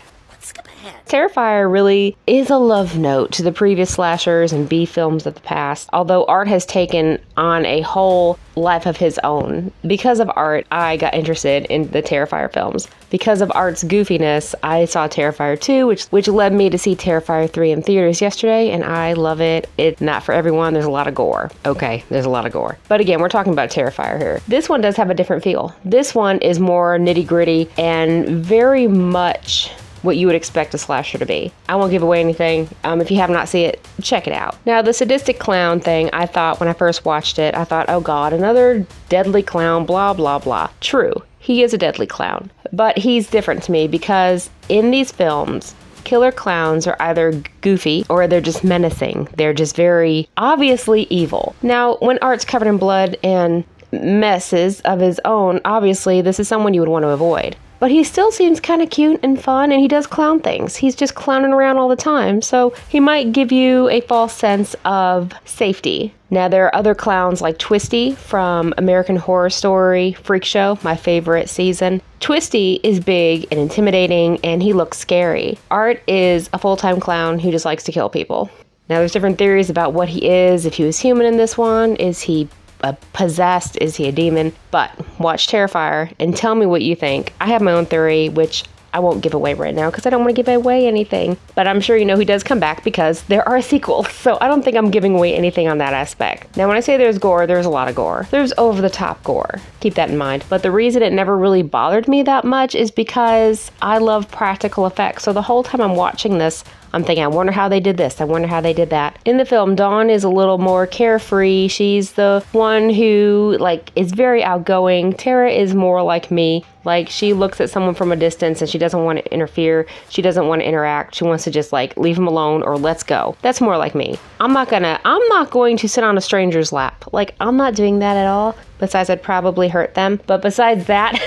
Terrifier really is a love note to the previous slashers and B films of the past, although Art has taken on a whole life of his own. Because of Art, I got interested in the Terrifier films. Because of Art's goofiness, I saw Terrifier 2, which led me to see Terrifier 3 in theaters yesterday, and I love it. It's not for everyone. There's a lot of gore. Okay, there's a lot of gore. But again, we're talking about Terrifier here. This one does have a different feel. This one is more nitty-gritty and very much what you would expect a slasher to be. I won't give away anything. If you have not seen it, check it out. Now, the sadistic clown thing, I thought when I first watched it, I thought, oh God, another deadly clown, blah, blah, blah. True, he is a deadly clown. But he's different to me because in these films, killer clowns are either goofy or they're just menacing. They're just very obviously evil. Now, when Art's covered in blood and messes of his own, obviously this is someone you would want to avoid. But he still seems kind of cute and fun, and he does clown things. He's just clowning around all the time, so he might give you a false sense of safety. Now, there are other clowns like Twisty from American Horror Story Freak Show, my favorite season. Twisty is big and intimidating, and he looks scary. Art is a full-time clown who just likes to kill people. Now, there's different theories about what he is. If he was human in this one, is he possessed? Is he a demon? But watch Terrifier and tell me what you think. I have my own theory, which I won't give away right now because I don't want to give away anything. But I'm sure you know he does come back because there are sequels. So I don't think I'm giving away anything on that aspect. Now, when I say there's gore, there's a lot of gore. There's over-the-top gore. Keep that in mind. But the reason it never really bothered me that much is because I love practical effects. So the whole time I'm watching this, I'm thinking, I wonder how they did this. I wonder how they did that. In the film, Dawn is a little more carefree. She's the one who, is very outgoing. Tara is more like me. She looks at someone from a distance and she doesn't want to interfere. She doesn't want to interact. She wants to just, leave them alone or let's go. That's more like me. I'm not going to sit on a stranger's lap. I'm not doing that at all. Besides, I'd probably hurt them. But besides that,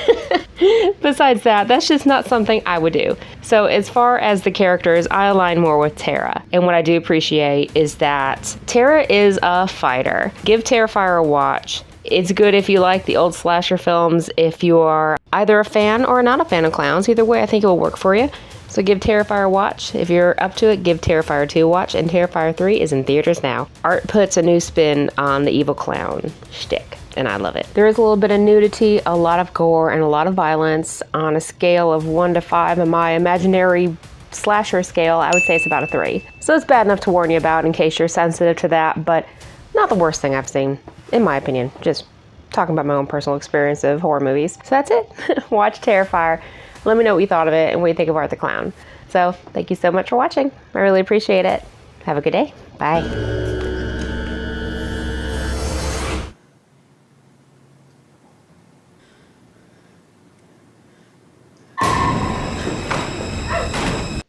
that's just not something I would do. So as far as the characters, I align more with Tara. And what I do appreciate is that Tara is a fighter. Give Terrifier a watch. It's good if you like the old slasher films, if you are either a fan or not a fan of clowns. Either way, I think it will work for you. So give Terrifier a watch. If you're up to it, give Terrifier 2 a watch, and Terrifier 3 is in theaters now. Art puts a new spin on the evil clown shtick, and I love it. There is a little bit of nudity, a lot of gore, and a lot of violence. On a scale of 1 to 5 in my imaginary slasher scale, I would say it's about a 3. So it's bad enough to warn you about in case you're sensitive to that, but not the worst thing I've seen, in my opinion. Just talking about my own personal experience of horror movies. So that's it. Watch Terrifier. Let me know what you thought of it and what you think of Art the Clown. So thank you so much for watching. I really appreciate it. Have a good day. Bye.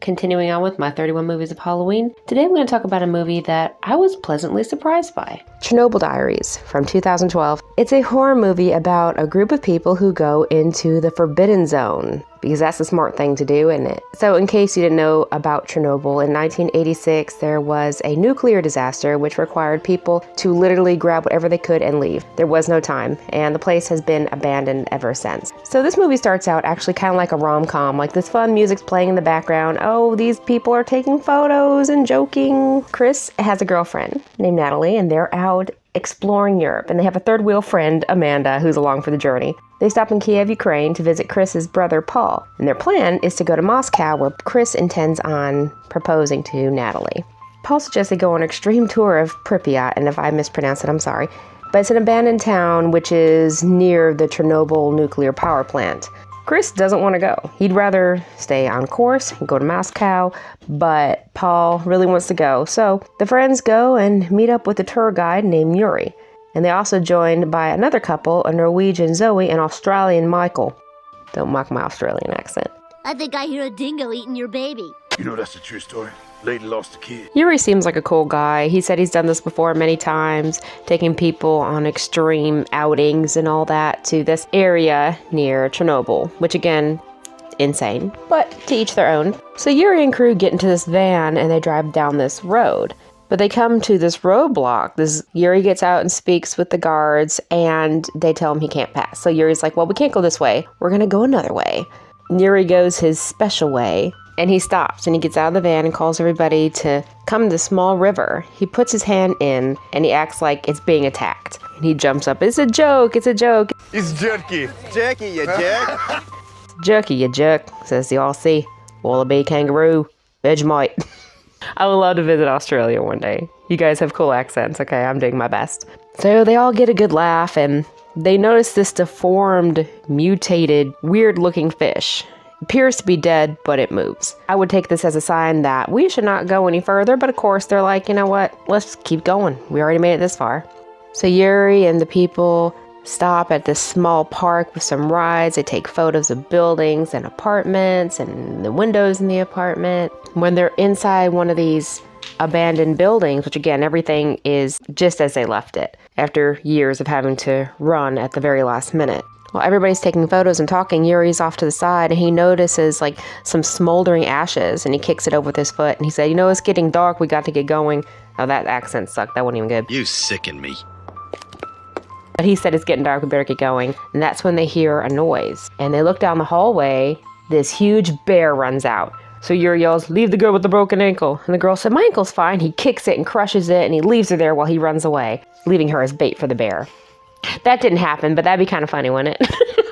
Continuing on with my 31 movies of Halloween, today I'm going to talk about a movie that I was pleasantly surprised by. Chernobyl Diaries from 2012. It's a horror movie about a group of people who go into the Forbidden Zone, because that's the smart thing to do, isn't it? So in case you didn't know about Chernobyl, in 1986 there was a nuclear disaster which required people to literally grab whatever they could and leave. There was no time, and the place has been abandoned ever since. So this movie starts out actually kind of like a rom-com, like this fun music's playing in the background. Oh, these people are taking photos and joking. Chris has a girlfriend named Natalie, and they're out exploring Europe, and they have a third wheel friend, Amanda, who's along for the journey. They stop in Kiev, Ukraine to visit Chris's brother, Paul, and their plan is to go to Moscow, where Chris intends on proposing to Natalie. Paul suggests they go on an extreme tour of Pripyat, and if I mispronounce it, I'm sorry, but it's an abandoned town which is near the Chernobyl nuclear power plant. Chris doesn't want to go. He'd rather stay on course and go to Moscow, but Paul really wants to go. So the friends go and meet up with a tour guide named Yuri. And they're also joined by another couple, a Norwegian Zoe and Australian Michael. Don't mock my Australian accent. I think I hear a dingo eating your baby. You know that's a true story. Lady lost a kid. Yuri seems like a cool guy. He said he's done this before many times, taking people on extreme outings and all that to this area near Chernobyl, which again, insane, but to each their own. So Yuri and crew get into this van and they drive down this road. But they come to this roadblock. Yuri gets out and speaks with the guards, and they tell him he can't pass. So Yuri's like, well, we can't go this way. We're going to go another way. Yuri goes his special way, and he stops, and he gets out of the van and calls everybody to come to the small river. He puts his hand in, and he acts like it's being attacked. And he jumps up. It's a joke. It's a joke. It's jerky. Jerky, you jerk. Jerky, you jerk, says the Aussie. Wallaby, kangaroo, Vegemite. I would love to visit Australia one day. You guys have cool accents, okay? I'm doing my best. So they all get a good laugh, and they notice this deformed, mutated, weird-looking fish. It appears to be dead, but it moves. I would take this as a sign that we should not go any further, but of course they're like, you know what? Let's keep going. We already made it this far. So Yuri and the people stop at this small park with some rides. They take photos of buildings and apartments and the windows in the apartment. When they're inside one of these abandoned buildings, which again, everything is just as they left it, after years of having to run at the very last minute. While everybody's taking photos and talking, Yuri's off to the side and he notices like some smoldering ashes and he kicks it over with his foot and he said, you know, it's getting dark, we got to get going. Oh, that accent sucked. That wasn't even good. You sicken me. But he said it's getting dark, we better get going. And that's when they hear a noise. And they look down the hallway, this huge bear runs out. So Yuri yells, leave the girl with the broken ankle. And the girl said, my ankle's fine. He kicks it and crushes it and he leaves her there while he runs away, leaving her as bait for the bear. That didn't happen, but that'd be kind of funny, wouldn't it?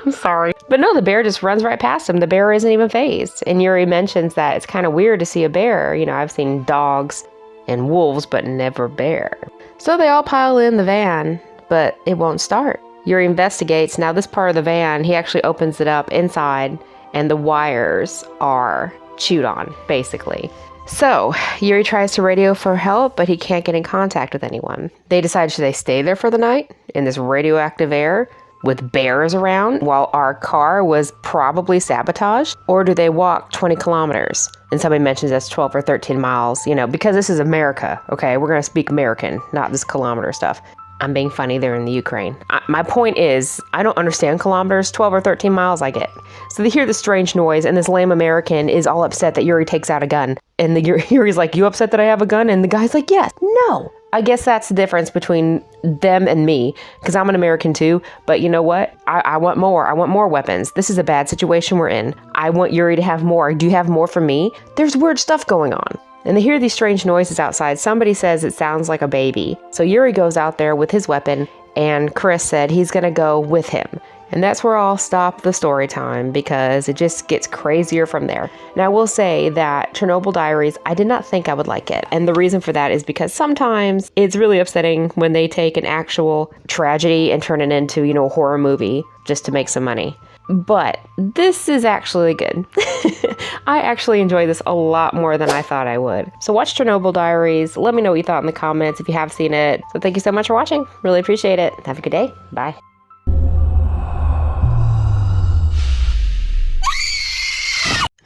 I'm sorry. But no, the bear just runs right past him. The bear isn't even fazed. And Yuri mentions that it's kind of weird to see a bear. You know, I've seen dogs and wolves, but never bear. So they all pile in the van, but it won't start. Yuri investigates. Now this part of the van, he actually opens it up inside and the wires are chewed on, basically. So Yuri tries to radio for help, but he can't get in contact with anyone. They decide, should they stay there for the night in this radioactive air with bears around while our car was probably sabotaged? Or do they walk 20 kilometers? And somebody mentions that's 12 or 13 miles, you know, because this is America, okay? We're going to speak American, not this kilometer stuff. I'm being funny, they're in the Ukraine. My point is, I don't understand kilometers, 12 or 13 miles I get. So they hear this strange noise and this lame American is all upset that Yuri takes out a gun. And Yuri's like, you upset that I have a gun? And the guy's like, yes, no. I guess that's the difference between them and me, because I'm an American too. But you know what? I want more. I want more weapons. This is a bad situation we're in. I want Yuri to have more. Do you have more for me? There's weird stuff going on. And they hear these strange noises outside. Somebody says it sounds like a baby. So Yuri goes out there with his weapon, and Chris said he's going to go with him. And that's where I'll stop the story time because it just gets crazier from there. Now I will say that Chernobyl Diaries, I did not think I would like it. And the reason for that is because sometimes it's really upsetting when they take an actual tragedy and turn it into, you know, a horror movie just to make some money. But this is actually good. I actually enjoy this a lot more than I thought I would. So watch Chernobyl Diaries. Let me know what you thought in the comments if you have seen it. So thank you so much for watching. Really appreciate it. Have a good day. Bye.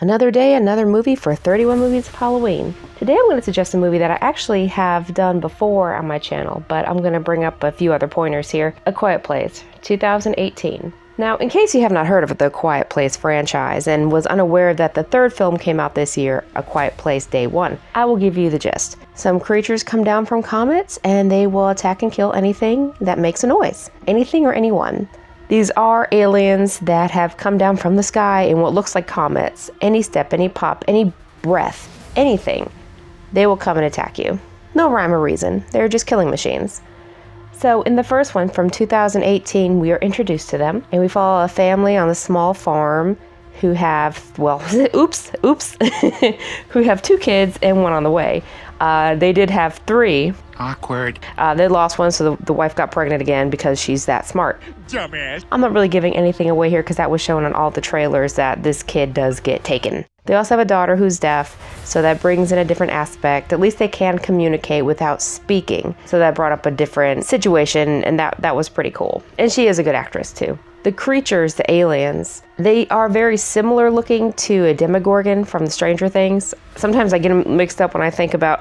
Another day, another movie for 31 Movies of Halloween. Today I'm going to suggest a movie that I actually have done before on my channel, but I'm going to bring up a few other pointers here. A Quiet Place, 2018. Now, in case you have not heard of the Quiet Place franchise and was unaware that the third film came out this year, A Quiet Place Day 1, I will give you the gist. Some creatures come down from comets and they will attack and kill anything that makes a noise. Anything or anyone. These are aliens that have come down from the sky in what looks like comets. Any step, any pop, any breath, anything, they will come and attack you. No rhyme or reason. They're just killing machines. So in the first one from 2018, we are introduced to them, and we follow a family on a small farm who have, well, who have 2 kids and 1 on the way. They did have 3. Awkward. They lost one, so the wife got pregnant again because she's that smart. Dumbass. I'm not really giving anything away here because that was shown on all the trailers that this kid does get taken. They also have a daughter who's deaf, so that brings in a different aspect. At least they can communicate without speaking. So that brought up a different situation, and that was pretty cool. And she is a good actress too. The creatures, the aliens, they are very similar looking to a Demogorgon from the Stranger Things. Sometimes I get them mixed up when I think about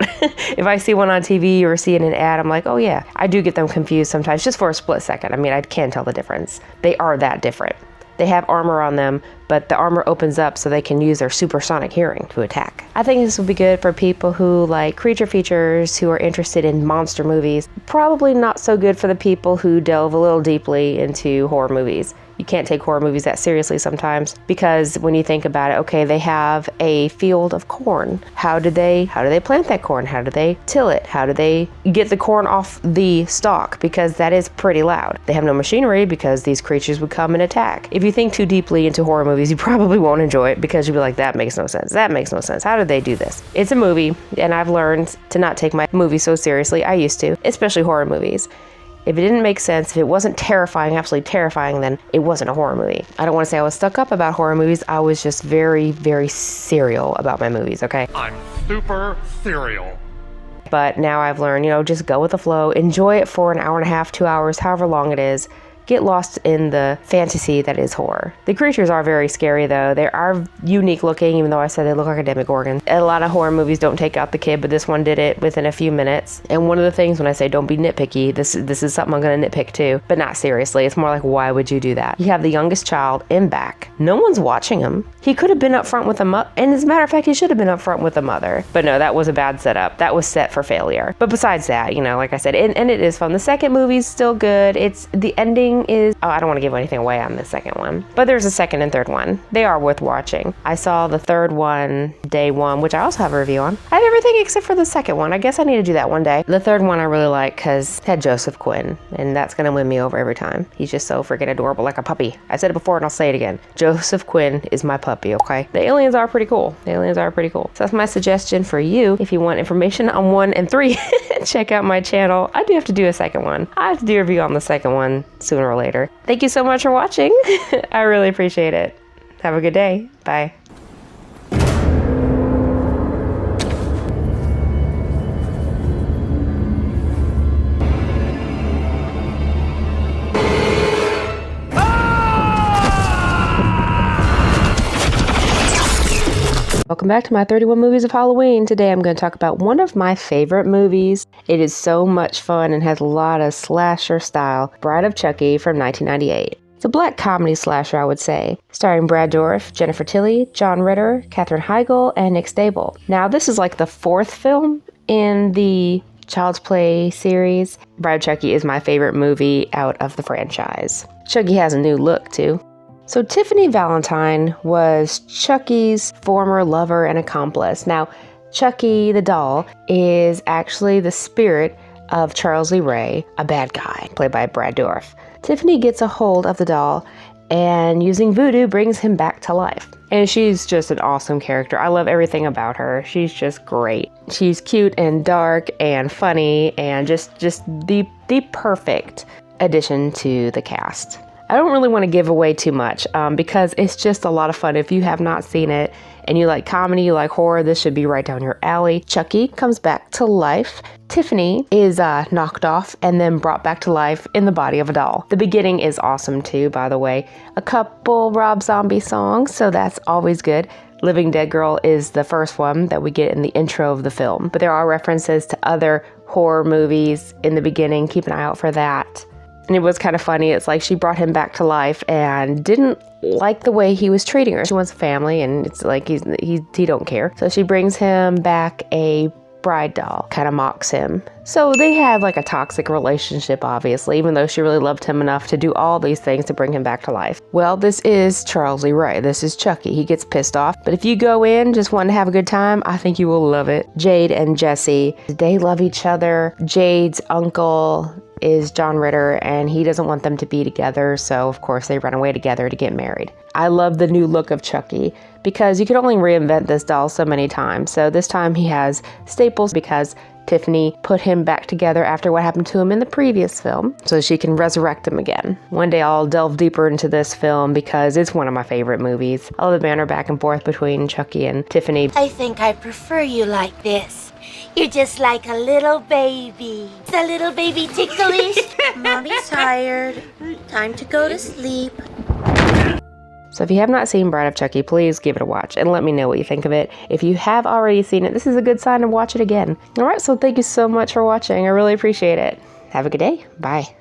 if I see one on TV or see it in an ad, I'm like, oh yeah. I do get them confused sometimes just for a split second. I mean, I can't tell the difference. They are that different. They have armor on them, but the armor opens up so they can use their supersonic hearing to attack. I think this will be good for people who like creature features, who are interested in monster movies. Probably not so good for the people who delve a little deeply into horror movies. You can't take horror movies that seriously sometimes because when you think about it, okay, they have a field of corn. How do they plant that corn? How do they till it? How do they get the corn off the stalk? Because that is pretty loud. They have no machinery because these creatures would come and attack. If you think too deeply into horror movies, you probably won't enjoy it because you'll be like, that makes no sense. That makes no sense. How did they do this? It's a movie, and I've learned to not take my movies so seriously. I used to, especially horror movies. If it didn't make sense, if it wasn't terrifying, absolutely terrifying, then it wasn't a horror movie. I don't want to say I was stuck up about horror movies. I was just very, very serial about my movies, okay? I'm super serial. But now I've learned, just go with the flow. Enjoy it for an hour and a half, 2 hours, however long it is. Get lost in the fantasy that is horror. The creatures are very scary though. They are unique looking, even though I said they look like a Demogorgon. A lot of horror movies don't take out the kid, but this one did it within a few minutes. And one of the things when I say don't be nitpicky, this is something I'm gonna nitpick too, but not seriously. It's more like, why would you do that? You have the youngest child in back. No one's watching him. He could have been up front with a mother, and as a matter of fact, he should have been up front with a mother. But no, that was a bad setup. That was set for failure. But besides that, like I said, and it is fun. The second movie's still good. It's the ending is, I don't want to give anything away on the second one, but there's a second and third one. They are worth watching. I saw the third one, day 1, which I also have a review on. I have everything except for the second one. I guess I need to do that one day. The third one I really like because it had Joseph Quinn, and that's going to win me over every time. He's just so freaking adorable, like a puppy. I said it before and I'll say it again. Joseph Quinn is my puppy, okay? The aliens are pretty cool. So that's my suggestion for you. If you want information on 1 and 3, check out my channel. I do have to do a second one. I have to do a review on the second one sooner or later. Thank you so much for watching. I really appreciate it. Have a good day. Bye. Welcome back to my 31 Movies of Halloween. Today I'm going to talk about one of my favorite movies. It is so much fun and has a lot of slasher style. Bride of Chucky from 1998. It's a black comedy slasher, I would say, starring Brad Dourif, Jennifer Tilly, John Ritter, Katherine Heigl, and Nick Stable. Now this is like the 4th film in the Child's Play series. Bride of Chucky is my favorite movie out of the franchise. Chucky has a new look too. So Tiffany Valentine was Chucky's former lover and accomplice. Now, Chucky the doll is actually the spirit of Charles Lee Ray, a bad guy, played by Brad Dourif. Tiffany gets a hold of the doll and using voodoo brings him back to life. And she's just an awesome character. I love everything about her. She's just great. She's cute and dark and funny and just the perfect addition to the cast. I don't really want to give away too much because it's just a lot of fun. If you have not seen it and you like comedy, you like horror, this should be right down your alley. Chucky comes back to life. Tiffany is knocked off and then brought back to life in the body of a doll. The beginning is awesome too, by the way. A couple Rob Zombie songs, so that's always good. Living Dead Girl is the first one that we get in the intro of the film, but there are references to other horror movies in the beginning. Keep an eye out for that. And it was kind of funny. It's like she brought him back to life and didn't like the way he was treating her. She wants a family, and it's like he don't care. So she brings him back a bride doll, kind of mocks him. So they have like a toxic relationship, obviously, even though she really loved him enough to do all these things to bring him back to life. Well, this is Charles Lee Ray. This is Chucky. He gets pissed off. But if you go in just wanting to have a good time, I think you will love it. Jade and Jesse, they love each other. Jade's uncle is John Ritter, and he doesn't want them to be together, so of course they run away together to get married. I love the new look of Chucky because you can only reinvent this doll so many times. So this time he has staples because Tiffany put him back together after what happened to him in the previous film, so she can resurrect him again. One day I'll delve deeper into this film because it's one of my favorite movies. I love the banter back and forth between Chucky and Tiffany. I think I prefer you like this. You're just like a little baby. The little baby ticklish. Mommy's tired. Time to go to sleep. So if you have not seen Bride of Chucky, please give it a watch and let me know what you think of it. If you have already seen it, this is a good sign to watch it again. Alright, so thank you so much for watching. I really appreciate it. Have a good day. Bye.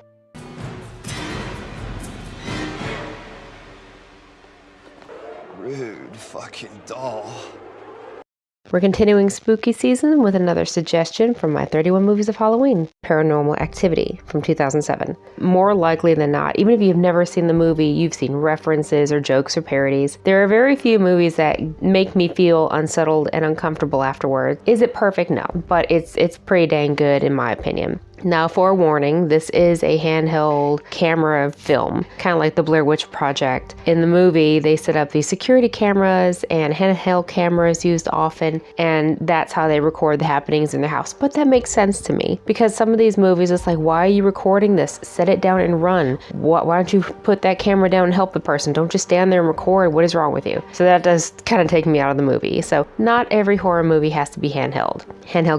Rude fucking doll. We're continuing spooky season with another suggestion from my 31 movies of Halloween, Paranormal Activity from 2007. More likely than not, even if you've never seen the movie, you've seen references or jokes or parodies. There are very few movies that make me feel unsettled and uncomfortable afterwards. Is it perfect? No, but it's pretty dang good in my opinion. Now, forewarning, this is a handheld camera film, kind of like the Blair Witch Project. In the movie, they set up these security cameras and handheld cameras used often, and that's how they record the happenings in their house. But that makes sense to me, because some of these movies, it's like, why are you recording this? Set it down and run. Why don't you put that camera down and help the person? Don't just stand there and record. What is wrong with you? So that does kind of take me out of the movie. So not every horror movie has to be handheld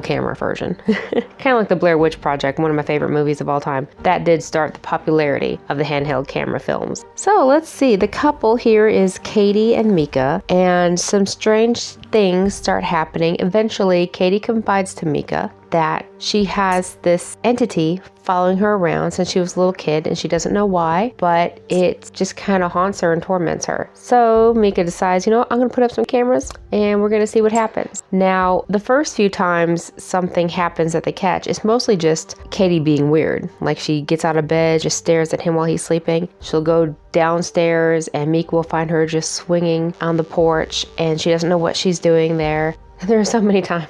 camera version. Kind of like the Blair Witch Project, one of my favorite movies of all time. That did start the popularity of the handheld camera films. So let's see, the couple here is Katie and Mika, and some strange things start happening. Eventually, Katie confides to Mika that she has this entity following her around since she was a little kid, and she doesn't know why, but it just kind of haunts her and torments her. So Mika decides, you know what, I'm gonna put up some cameras and we're gonna see what happens. Now, the first few times something happens that they catch, it's mostly just Katie being weird. Like, she gets out of bed, just stares at him while he's sleeping. She'll go downstairs and Mika will find her just swinging on the porch, and she doesn't know what she's doing there. There are so many times.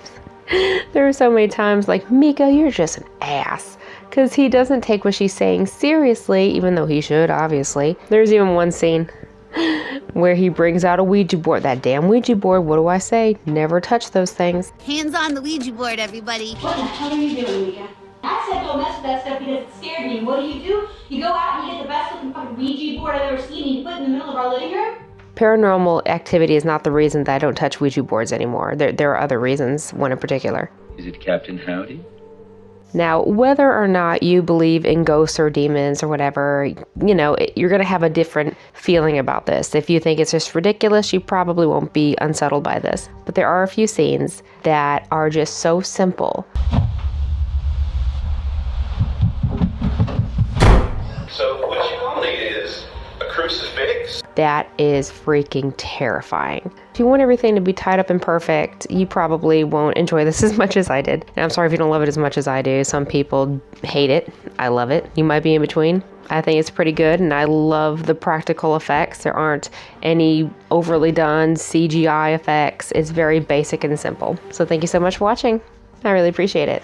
There are so many times like, Mika, you're just an ass. Because he doesn't take what she's saying seriously, even though he should, obviously. There's even one scene where he brings out a Ouija board. That damn Ouija board, what do I say? Never touch those things. Hands on the Ouija board, everybody. What the hell are you doing, Mika? I said don't mess with that stuff because it scared me. What do? You go out and you get the best looking fucking Ouija board I've ever seen and you put it in the middle of our living room? Paranormal Activity is not the reason that I don't touch Ouija boards anymore. There are other reasons, one in particular. Is it Captain Howdy? Now, whether or not you believe in ghosts or demons or whatever, you know, you're going to have a different feeling about this. If you think it's just ridiculous, you probably won't be unsettled by this. But there are a few scenes that are just so simple. So what you all need is a crucifix. That is freaking terrifying. If you want everything to be tied up and perfect, you probably won't enjoy this as much as I did. And I'm sorry if you don't love it as much as I do. Some people hate it. I love it. You might be in between. I think it's pretty good, and I love the practical effects. There aren't any overly done CGI effects. It's very basic and simple. So thank you so much for watching. I really appreciate it.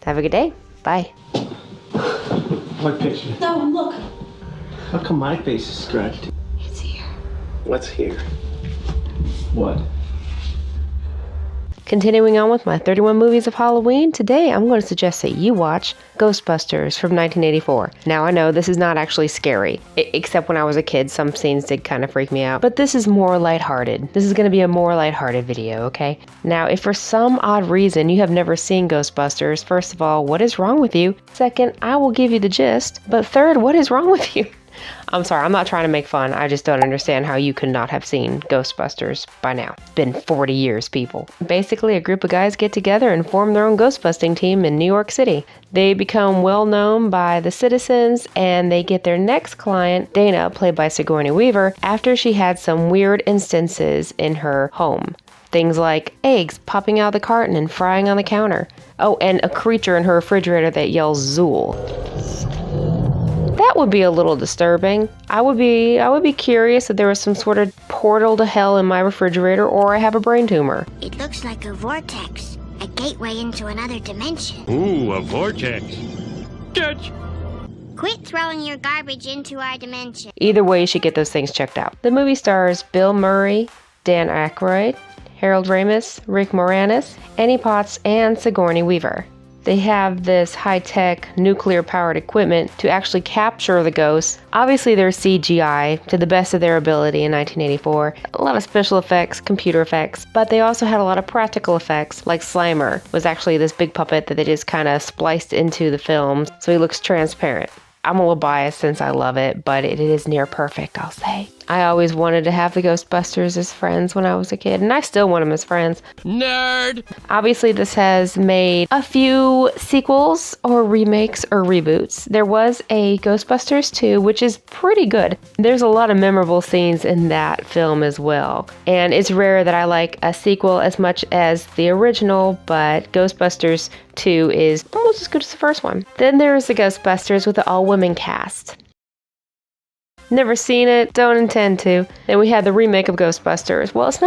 Have a good day. Bye. What picture? No, look. How come my face is scratched? It's here. What's here? What? Continuing on with my 31 movies of Halloween, today I'm going to suggest that you watch Ghostbusters from 1984. Now, I know this is not actually scary, except when I was a kid, some scenes did kind of freak me out, but this is more lighthearted. This is going to be a more lighthearted video, okay? Now, if for some odd reason you have never seen Ghostbusters, first of all, what is wrong with you? Second, I will give you the gist, but third, what is wrong with you? I'm sorry, I'm not trying to make fun. I just don't understand how you could not have seen Ghostbusters by now. It's been 40 years, people. Basically, a group of guys get together and form their own ghostbusting team in New York City. They become well known by the citizens, and they get their next client, Dana, played by Sigourney Weaver, after she had some weird instances in her home. Things like eggs popping out of the carton and frying on the counter. Oh, and a creature in her refrigerator that yells Zool. That would be a little disturbing. I would be curious if there was some sort of portal to hell in my refrigerator, or I have a brain tumor. It looks like a vortex, a gateway into another dimension. Ooh, a vortex. Judge. Quit throwing your garbage into our dimension. Either way, you should get those things checked out. The movie stars Bill Murray, Dan Aykroyd, Harold Ramis, Rick Moranis, Annie Potts, and Sigourney Weaver. They have this high-tech, nuclear-powered equipment to actually capture the ghosts. Obviously, they're CGI to the best of their ability in 1984. A lot of special effects, computer effects, but they also had a lot of practical effects, like Slimer was actually this big puppet that they just kind of spliced into the film, so he looks transparent. I'm a little biased since I love it, but it is near perfect, I'll say. I always wanted to have the Ghostbusters as friends when I was a kid, and I still want them as friends. Nerd! Obviously, this has made a few sequels or remakes or reboots. There was a Ghostbusters 2, which is pretty good. There's a lot of memorable scenes in that film as well. And it's rare that I like a sequel as much as the original, but Ghostbusters 2 is almost as good as the first one. Then there's the Ghostbusters with the all-women cast. Never seen it, don't intend to. Then we had the remake of Ghostbusters. Well, it's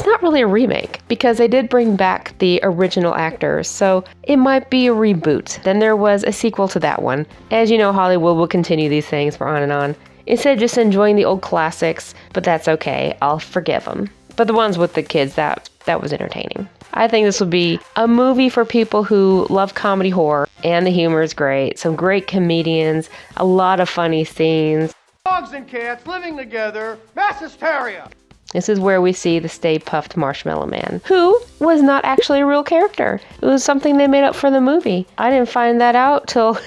not really a remake because they did bring back the original actors, so it might be a reboot. Then there was a sequel to that one. As you know, Hollywood will continue these things for on and on. Instead of just enjoying the old classics, but that's okay, I'll forgive them. But the ones with the kids, that was entertaining. I think this will be a movie for people who love comedy horror, and the humor is great. Some great comedians, a lot of funny scenes. Dogs and cats living together, mass hysteria. This is where we see the Stay Puft Marshmallow Man, who was not actually a real character. It was something they made up for the movie. I didn't find that out till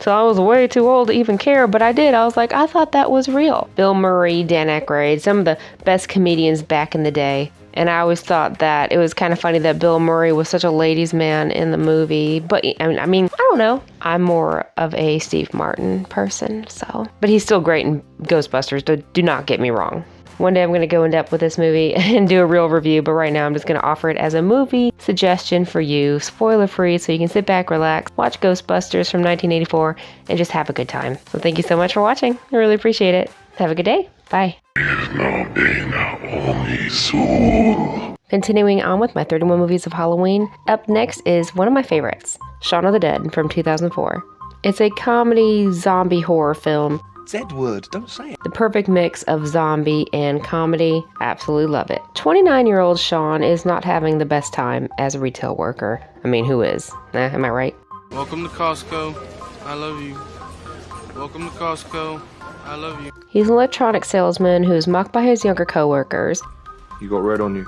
I was way too old to even care, but I did. I was like, I thought that was real. Bill Murray, Dan Aykroyd, some of the best comedians back in the day. And I always thought that it was kind of funny that Bill Murray was such a ladies' man in the movie. But, I mean, I don't know. I'm more of a Steve Martin person, so. But he's still great in Ghostbusters, do not get me wrong. One day I'm going to go in depth with this movie and do a real review, but right now I'm just going to offer it as a movie suggestion for you, spoiler-free, so you can sit back, relax, watch Ghostbusters from 1984, and just have a good time. So thank you so much for watching. I really appreciate it. Have a good day. Bye. Continuing on with my 31 movies of Halloween, up next is one of my favorites, Shaun of the Dead from 2004. It's a comedy zombie horror film. Z-word, don't say it. The perfect mix of zombie and comedy. Absolutely love it. 29-year-old Shaun is not having the best time as a retail worker. I mean, who is? Am I right? Welcome to Costco. I love you. Welcome to Costco. I love you. He's an electronics salesman who is mocked by his younger co-workers. You got red on you.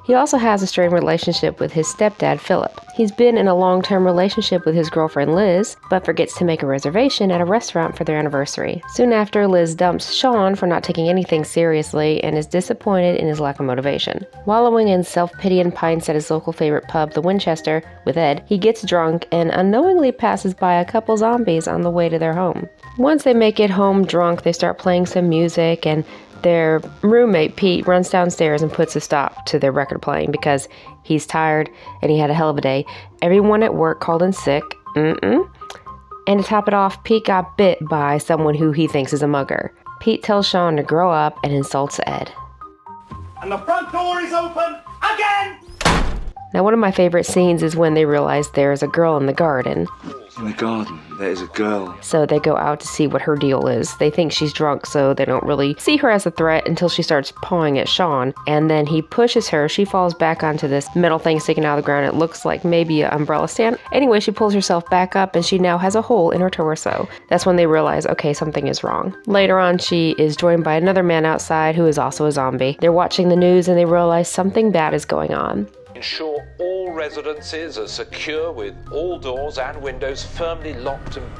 He also has a strained relationship with his stepdad, Philip. He's been in a long-term relationship with his girlfriend, Liz, but forgets to make a reservation at a restaurant for their anniversary. Soon after, Liz dumps Shaun for not taking anything seriously and is disappointed in his lack of motivation. Wallowing in self-pity and pints at his local favorite pub, the Winchester, with Ed, he gets drunk and unknowingly passes by a couple zombies on the way to their home. Once they make it home drunk, they start playing some music, and their roommate, Pete, runs downstairs and puts a stop to their record playing because he's tired and he had a hell of a day. Everyone at work called in sick. And to top it off, Pete got bit by someone who he thinks is a mugger. Pete tells Shaun to grow up and insults Ed. And the front door is open again! Now, one of my favorite scenes is when they realize there's a girl in the garden. In the garden, there is a girl. So they go out to see what her deal is. They think she's drunk, so they don't really see her as a threat until she starts pawing at Shaun. And then he pushes her. She falls back onto this metal thing sticking out of the ground. It looks like maybe an umbrella stand. Anyway, she pulls herself back up, and she now has a hole in her torso. That's when they realize, okay, something is wrong. Later on, she is joined by another man outside who is also a zombie. They're watching the news, and they realize something bad is going on. Ensure all residences are secure with all doors and windows firmly locked and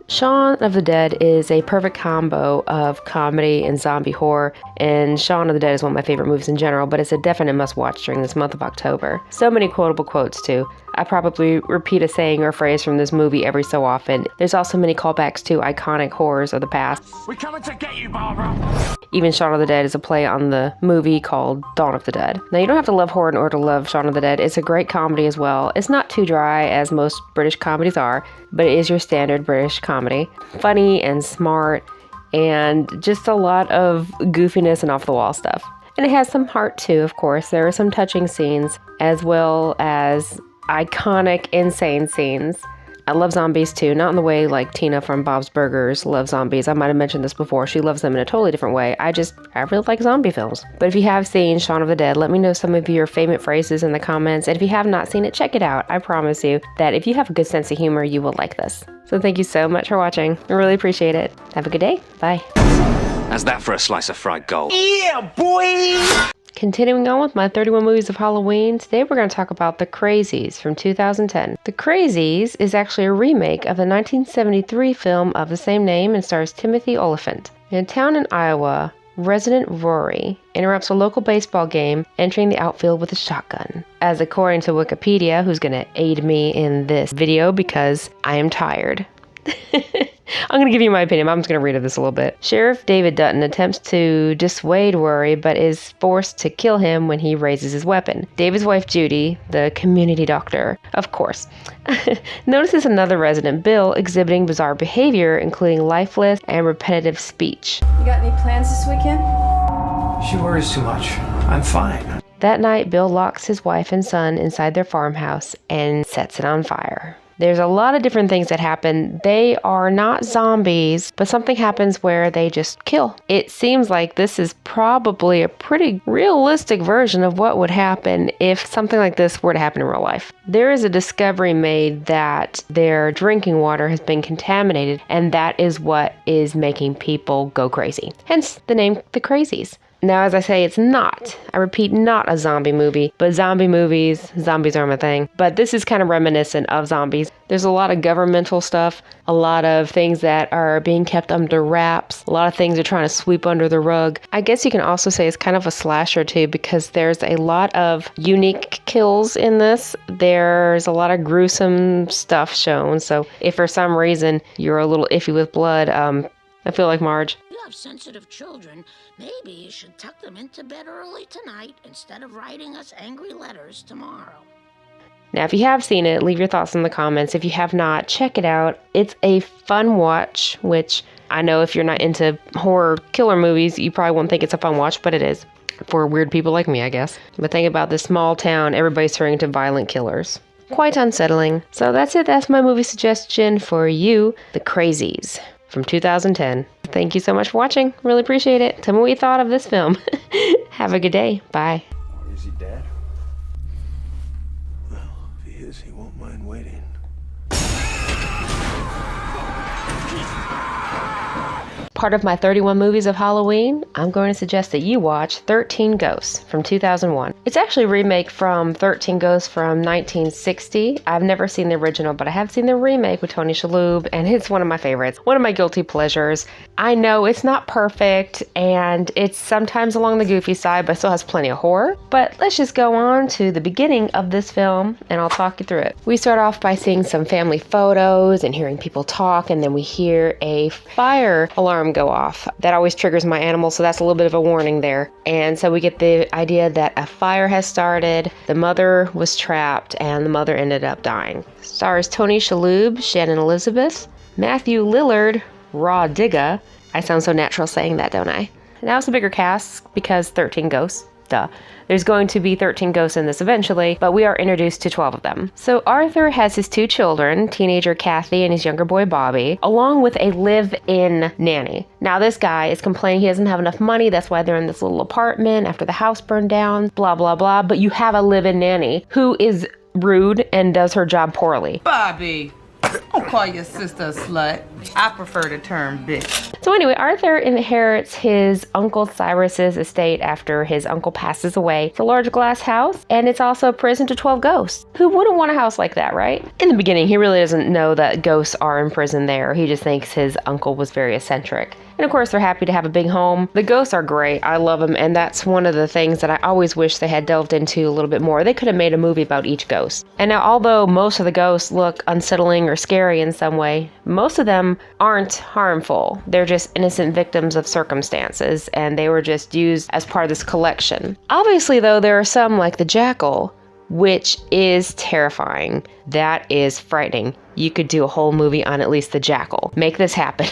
Shaun of the Dead is a perfect combo of comedy and zombie horror, and Shaun of the Dead is one of my favorite movies in general, but it's a definite must-watch during this month of October. So many quotable quotes, too. I probably repeat a saying or phrase from this movie every so often. There's also many callbacks to iconic horrors of the past. We're coming to get you, Barbara! Even Shaun of the Dead is a play on the movie called Dawn of the Dead. Now, you don't have to love horror in order to love Shaun of the Dead. It's a great comedy as well. It's not too dry, as most British comedies are, but it is your standard British comedy. Funny and smart, and just a lot of goofiness and off-the-wall stuff. And it has some heart, too, of course. There are some touching scenes, as well as iconic, insane scenes. I love zombies too, not in the way like Tina from Bob's Burgers loves zombies. I might have mentioned this before. She loves them in a totally different way. I really like zombie films. But if you have seen Shaun of the Dead, let me know some of your favorite phrases in the comments. And if you have not seen it, check it out. I promise you that if you have a good sense of humor, you will like this. So thank you so much for watching. I really appreciate it. Have a good day. Bye. How's that for a slice of fried gold? Yeah, boy! Continuing on with my 31 movies of Halloween, today we're going to talk about The Crazies from 2010. The Crazies is actually a remake of the 1973 film of the same name and stars Timothy Olyphant. In a town in Iowa, resident Rory interrupts a local baseball game, entering the outfield with a shotgun. As according to Wikipedia, who's going to aid me in this video because I am tired. I'm going to give you my opinion. I'm just going to read this a little bit. Sheriff David Dutton attempts to dissuade Rory, but is forced to kill him when he raises his weapon. David's wife, Judy, the community doctor, of course, notices another resident, Bill, exhibiting bizarre behavior, including lifeless and repetitive speech. You got any plans this weekend? She worries too much. I'm fine. That night, Bill locks his wife and son inside their farmhouse and sets it on fire. There's a lot of different things that happen. They are not zombies, but something happens where they just kill. It seems like this is probably a pretty realistic version of what would happen if something like this were to happen in real life. There is a discovery made that their drinking water has been contaminated, and that is what is making people go crazy. Hence the name The Crazies. Now, as I say, it's not, I repeat, not a zombie movie, but zombie movies, zombies are my thing. But this is kind of reminiscent of zombies. There's a lot of governmental stuff, a lot of things that are being kept under wraps, a lot of things are trying to sweep under the rug. I guess you can also say it's kind of a slasher too, because there's a lot of unique kills in this. There's a lot of gruesome stuff shown. So if for some reason you're a little iffy with blood, I feel like Marge. You have sensitive children. Maybe you should tuck them into bed early tonight instead of writing us angry letters tomorrow. Now, if you have seen it, leave your thoughts in the comments. If you have not, check it out. It's a fun watch, which I know if you're not into horror killer movies, you probably won't think it's a fun watch, but it is. For weird people like me, I guess. But think about this small town, everybody's turning into violent killers. Quite unsettling. So that's it. That's my movie suggestion for you, The Crazies from 2010. Thank you so much for watching. Really appreciate it. Tell me what you thought of this film. Have a good day. Bye. Is he dead? Well, if he is, he won't mind waiting. Part of my 31 movies of Halloween, I'm going to suggest that you watch 13 Ghosts from 2001. It's actually a remake from 13 Ghosts from 1960. I've never seen the original, but I have seen the remake with Tony Shalhoub, and it's one of my favorites. One of my guilty pleasures. I know it's not perfect, and it's sometimes along the goofy side, but still has plenty of horror. But let's just go on to the beginning of this film, and I'll talk you through it. We start off by seeing some family photos and hearing people talk, and then we hear a fire alarm go off. That always triggers my animal, so that's a little bit of a warning there. And so we get the idea that a fire has started, the mother was trapped, and the mother ended up dying. Stars Tony Shalhoub, Shannon Elizabeth, Matthew Lillard, Raw Digga. I sound so natural saying that, don't I? Now it's a bigger cast because 13 Ghosts. Duh. There's going to be 13 ghosts in this eventually, but we are introduced to 12 of them. So Arthur has his 2 children, teenager Kathy and his younger boy Bobby, along with a live-in nanny. Now this guy is complaining he doesn't have enough money, that's why they're in this little apartment after the house burned down, blah blah blah, but you have a live-in nanny who is rude and does her job poorly. Bobby, don't call your sister a slut. I prefer the term bitch. So anyway, Arthur inherits his uncle Cyrus's estate after his uncle passes away. It's a large glass house, and it's also a prison to 12 ghosts. Who wouldn't want a house like that, right? In the beginning, he really doesn't know that ghosts are in prison there. He just thinks his uncle was very eccentric. And of course, they're happy to have a big home. The ghosts are great. I love them. And that's one of the things that I always wish they had delved into a little bit more. They could have made a movie about each ghost. And now, although most of the ghosts look unsettling or scary in some way, most of them aren't harmful. They're just innocent victims of circumstances. And they were just used as part of this collection. Obviously, though, there are some like the jackal, which is terrifying. That is frightening. You could do a whole movie on at least the jackal. Make this happen.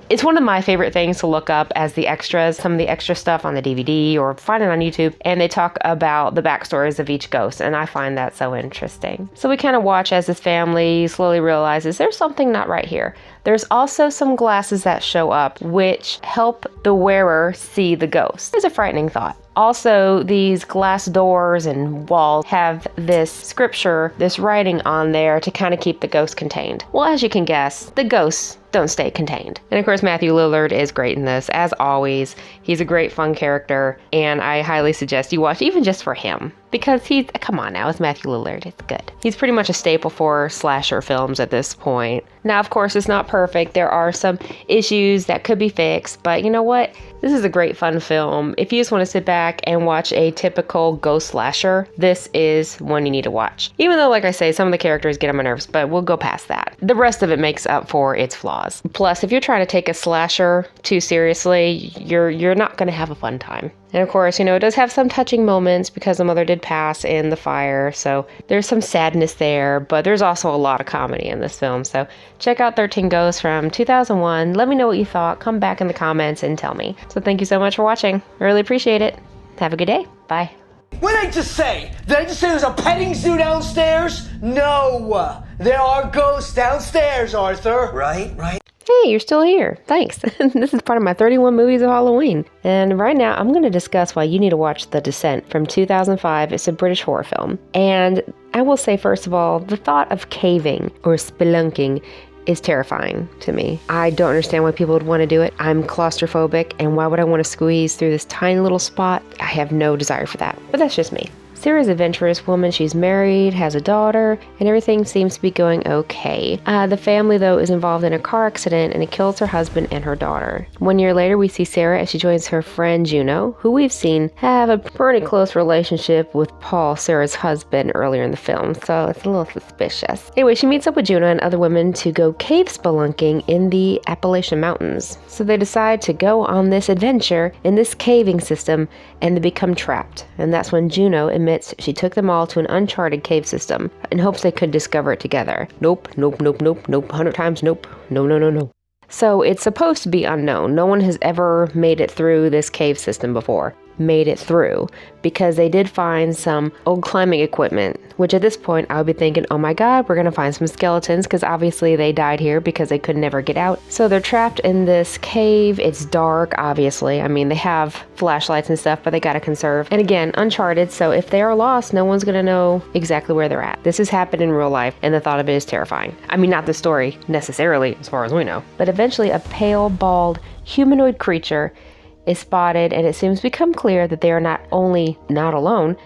It's one of my favorite things to look up as the extras, some of the extra stuff on the DVD or find it on YouTube, and they talk about the backstories of each ghost, and I find that so interesting. So we kind of watch as this family slowly realizes there's something not right here. There's also some glasses that show up which help the wearer see the ghost. It's a frightening thought. Also, these glass doors and walls have this scripture, this writing on there to kind of keep the ghost contained. Well, as you can guess, the ghosts don't stay contained. And of course, Matthew Lillard is great in this, as always. He's a great, fun character, and I highly suggest you watch even just for him. Because come on now, it's Matthew Lillard, it's good. He's pretty much a staple for slasher films at this point. Now, of course, it's not perfect. There are some issues that could be fixed, but you know what? This is a great fun film. If you just want to sit back and watch a typical ghost slasher, this is one you need to watch. Even though, like I say, some of the characters get on my nerves, but we'll go past that. The rest of it makes up for its flaws. Plus, if you're trying to take a slasher too seriously, you're not going to have a fun time. And of course, it does have some touching moments because the mother did pass in the fire, so there's some sadness there, but there's also a lot of comedy in this film. So check out 13 Ghosts from 2001. Let me know what you thought. Come back in the comments and tell me. So thank you so much for watching. I really appreciate it. Have a good day. Bye. What did I just say? Did I just say there's a petting zoo downstairs? No! There are ghosts downstairs, Arthur. Right? Hey, you're still here. Thanks. This is part of my 31 movies of Halloween. And right now, I'm going to discuss why you need to watch The Descent from 2005. It's a British horror film. And I will say, first of all, the thought of caving or spelunking is terrifying to me. I don't understand why people would want to do it. I'm claustrophobic, and why would I want to squeeze through this tiny little spot? I have no desire for that. But that's just me. Sarah's a adventurous woman. She's married, has a daughter, and everything seems to be going okay. The family, though, is involved in a car accident, and it kills her husband and her daughter. 1 year later, we see Sarah as she joins her friend Juno, who we've seen have a pretty close relationship with Paul, Sarah's husband, earlier in the film, so it's a little suspicious. Anyway, she meets up with Juno and other women to go cave spelunking in the Appalachian Mountains. So they decide to go on this adventure in this caving system, and they become trapped. And that's when Juno admits she took them all to an uncharted cave system in hopes they could discover it together. Nope, 100 times nope, no. So it's supposed to be unknown. No one has ever made it through this cave system before. Made it through, because they did find some old climbing equipment, which at this point I would be thinking, oh my god, we're gonna find some skeletons, because obviously they died here because they could never get out. So they're trapped in this cave. It's dark, obviously. I mean, they have flashlights and stuff, but they gotta conserve. And again, uncharted, so if they are lost, no one's gonna know exactly where they're at. This has happened in real life, and the thought of it is terrifying. I mean, not the story necessarily, as far as we know. But eventually a pale, bald, humanoid creature is spotted, and it seems to become clear that they are not only not alone,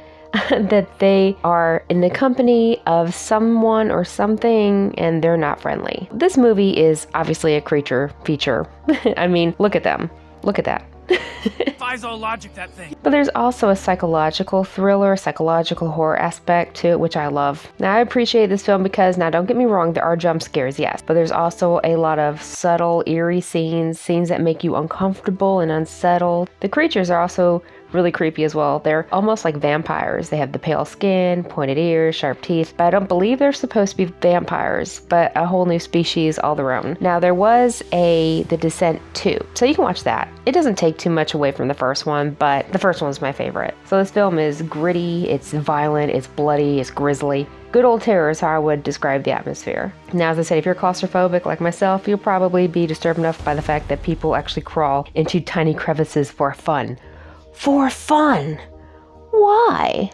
that they are in the company of someone or something, and they're not friendly. This movie is obviously a creature feature. I mean, look at them. Look at that. Logic, that thing. But there's also a psychological thriller, psychological horror aspect to it, which I love. Now, I appreciate this film because, now don't get me wrong, there are jump scares, yes, but there's also a lot of subtle, eerie scenes that make you uncomfortable and unsettled. The creatures are also really creepy as well. They're almost like vampires. They have the pale skin, pointed ears, sharp teeth, but I don't believe they're supposed to be vampires, but a whole new species all their own. Now, there was The Descent 2, so you can watch that. It doesn't take too much away from the first one, but the first one's my favorite. So this film is gritty, it's violent, it's bloody, it's grisly. Good old terror is how I would describe the atmosphere. Now, as I said, if you're claustrophobic like myself, you'll probably be disturbed enough by the fact that people actually crawl into tiny crevices for fun. For fun? Why?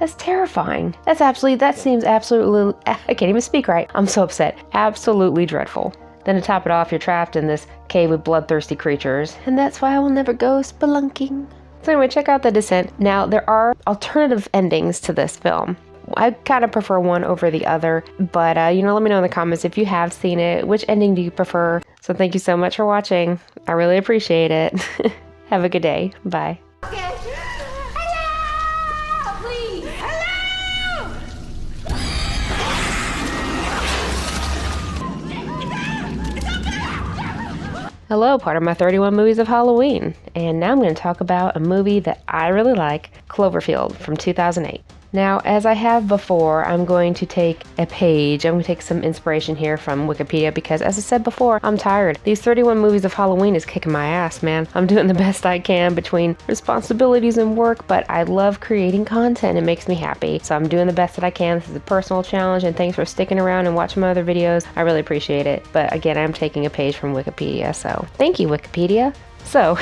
That's terrifying. That seems absolutely, I can't even speak right. I'm so upset. Absolutely dreadful. Then to top it off, you're trapped in this cave with bloodthirsty creatures, and that's why I will never go spelunking. So anyway, check out The Descent. Now, there are alternative endings to this film. I kind of prefer one over the other, but let me know in the comments if you have seen it. Which ending do you prefer? So thank you so much for watching. I really appreciate it. Have a good day. Bye. Hello, part of my 31 movies of Halloween, and now I'm going to talk about a movie that I really like, Cloverfield from 2008. Now, as I have before, I'm going to take a page. I'm going to take some inspiration here from Wikipedia because, as I said before, I'm tired. These 31 movies of Halloween is kicking my ass, man. I'm doing the best I can between responsibilities and work, but I love creating content. It makes me happy. So I'm doing the best that I can. This is a personal challenge, and thanks for sticking around and watching my other videos. I really appreciate it. But again, I'm taking a page from Wikipedia, so thank you, Wikipedia. So,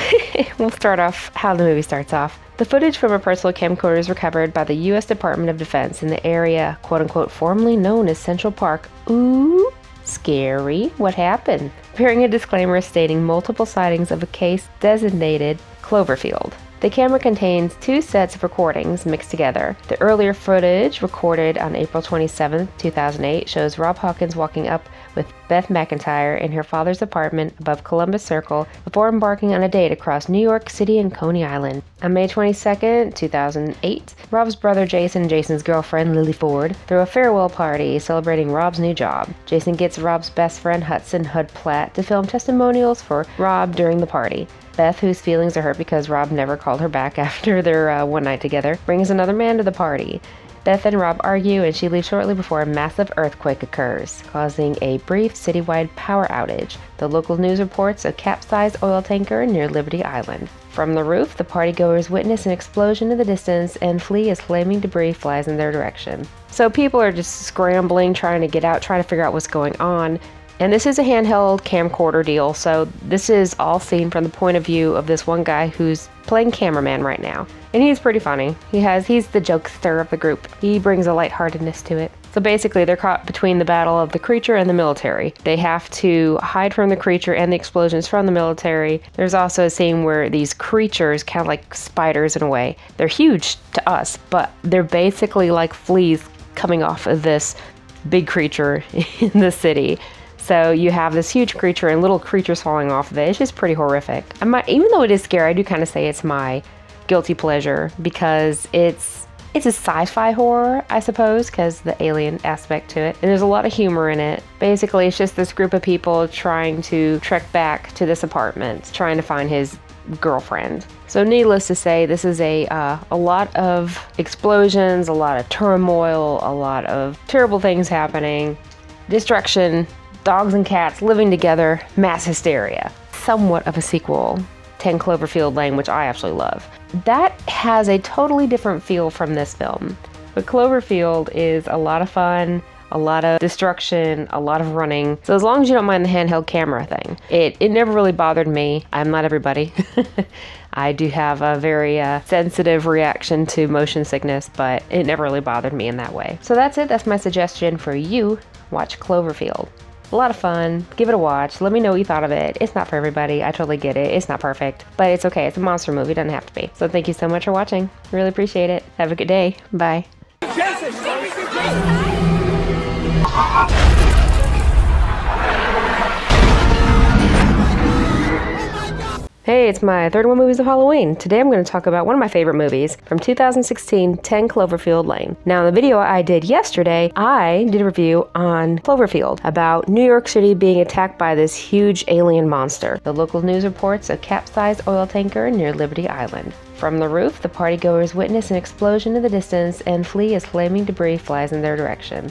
we'll start off how the movie starts off. The footage from a personal camcorder is recovered by the U.S. Department of Defense in the area, quote-unquote, formerly known as Central Park. Ooh, scary. What happened? Bearing a disclaimer stating multiple sightings of a case designated Cloverfield. The camera contains 2 sets of recordings mixed together. The earlier footage, recorded on April 27, 2008, shows Rob Hawkins walking up with Beth McIntyre in her father's apartment above Columbus Circle before embarking on a date across New York City and Coney Island. On May 22, 2008, Rob's brother Jason and Jason's girlfriend Lily Ford throw a farewell party celebrating Rob's new job. Jason gets Rob's best friend Hudson Hud Platt to film testimonials for Rob during the party. Beth, whose feelings are hurt because Rob never called her back after their one night together, brings another man to the party. Beth and Rob argue, and she leaves shortly before a massive earthquake occurs, causing a brief citywide power outage. The local news reports a capsized oil tanker near Liberty Island. From the roof, the partygoers witness an explosion in the distance and flee as flaming debris flies in their direction. So people are just scrambling, trying to get out, trying to figure out what's going on. And this is a handheld camcorder deal, so this is all seen from the point of view of this one guy who's playing cameraman right now. And he's pretty funny. He's the jokester of the group. He brings a lightheartedness to it. So basically, they're caught between the battle of the creature and the military. They have to hide from the creature and the explosions from the military. There's also a scene where these creatures, kind of like spiders in a way, they're huge to us, but they're basically like fleas coming off of this big creature in the city. So you have this huge creature and little creatures falling off of it. It's just pretty horrific. Even though it is scary, I do kind of say it's my guilty pleasure because it's a sci-fi horror, I suppose, because the alien aspect to it. And there's a lot of humor in it. Basically, it's just this group of people trying to trek back to this apartment, trying to find his girlfriend. So needless to say, this is a lot of explosions, a lot of turmoil, a lot of terrible things happening, destruction, dogs and cats living together, mass hysteria. Somewhat of a sequel, 10 Cloverfield Lane, which I absolutely love. That has a totally different feel from this film. But Cloverfield is a lot of fun, a lot of destruction, a lot of running. So as long as you don't mind the handheld camera thing, it never really bothered me. I'm not everybody. I do have a very sensitive reaction to motion sickness, but it never really bothered me in that way. So that's it. That's my suggestion for you. Watch Cloverfield. A lot of fun. Give it a watch. Let me know what you thought of it. It's not for everybody. I totally get it. It's not perfect, but it's okay. It's a monster movie. It doesn't have to be. So thank you so much for watching. Really appreciate it. Have a good day. Bye. Hey, it's my 31 movies of Halloween. Today I'm going to talk about one of my favorite movies from 2016, 10 Cloverfield Lane. Now, in the video I did yesterday, I did a review on Cloverfield about New York City being attacked by this huge alien monster. The local news reports a capsized oil tanker near Liberty Island. From the roof, the partygoers witness an explosion in the distance and flee as flaming debris flies in their direction.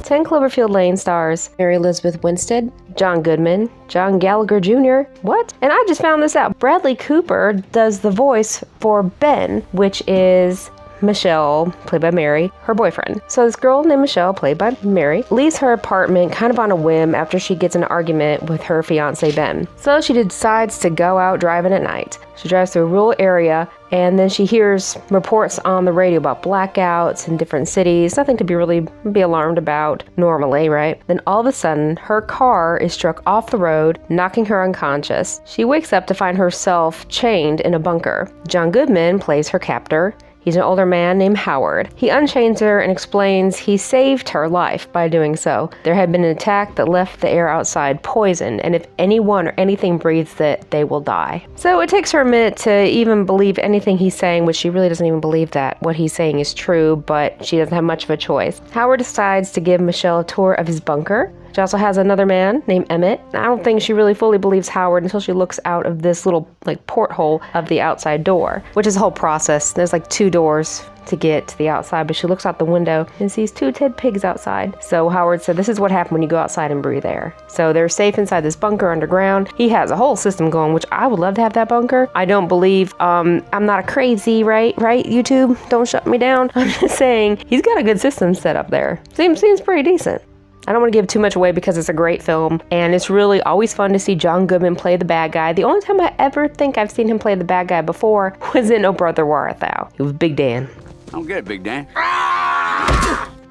10 Cloverfield Lane stars Mary Elizabeth Winstead, John Goodman, John Gallagher Jr. What? And I just found this out. Bradley Cooper does the voice for Ben, which is Michelle, played by Mary, her boyfriend. So this girl named Michelle, played by Mary, leaves her apartment kind of on a whim after she gets in an argument with her fiance Ben. So she decides to go out driving at night. She drives through a rural area, and then she hears reports on the radio about blackouts in different cities. Nothing to really be alarmed about normally, right? Then all of a sudden, her car is struck off the road, knocking her unconscious. She wakes up to find herself chained in a bunker. John Goodman plays her captor. He's an older man named Howard. He unchains her and explains he saved her life by doing so. There had been an attack that left the air outside poisoned, and if anyone or anything breathes it, they will die. So it takes her a minute to even believe anything he's saying, which she really doesn't even believe that what he's saying is true, but she doesn't have much of a choice. Howard decides to give Michelle a tour of his bunker. She also has another man named Emmett. I don't think she really fully believes Howard until she looks out of this little porthole of the outside door, which is a whole process. There's 2 doors to get to the outside, but she looks out the window and sees 2 dead pigs outside. So Howard said, this is what happened when you go outside and breathe air. So they're safe inside this bunker underground. He has a whole system going, which I would love to have that bunker. I don't believe, I'm not a crazy, right? YouTube, don't shut me down. I'm just saying, he's got a good system set up there. Seems pretty decent. I don't want to give too much away because it's a great film, and it's really always fun to see John Goodman play the bad guy. The only time I ever think I've seen him play the bad guy before was in Oh Brother, Where Art Thou. It was Big Dan. I'm good, Big Dan.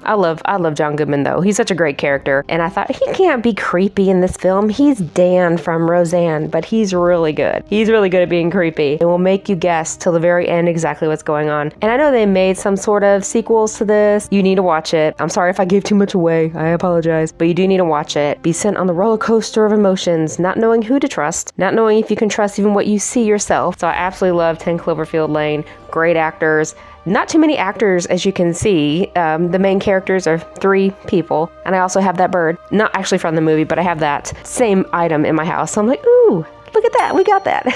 I love John Goodman though. He's such a great character, and I thought he can't be creepy in this film. He's Dan from Roseanne, but he's really good. He's really good at being creepy and will make you guess till the very end exactly what's going on. And I know they made some sort of sequels to this. You need to watch it. I'm sorry if I gave too much away. I apologize, but you do need to watch it. Be sent on the roller coaster of emotions, not knowing who to trust, not knowing if you can trust even what you see yourself. So I absolutely love 10 Cloverfield Lane. Great actors. Not too many actors, as you can see. The main characters are 3 people. And I also have that bird. Not actually from the movie, but I have that same item in my house. So I'm like, ooh, look at that. We got that.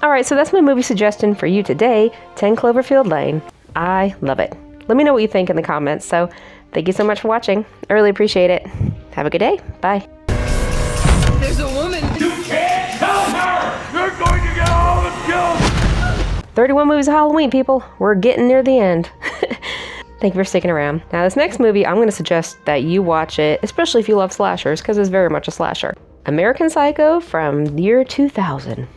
All right, so that's my movie suggestion for you today, 10 Cloverfield Lane. I love it. Let me know what you think in the comments. So thank you so much for watching. I really appreciate it. Have a good day. Bye. There's a woman. You can't tell her! You're going to get all the kills! 31 movies of Halloween, people. We're getting near the end. Thank you for sticking around. Now, this next movie, I'm going to suggest that you watch it, especially if you love slashers, because it's very much a slasher. American Psycho from the year 2000.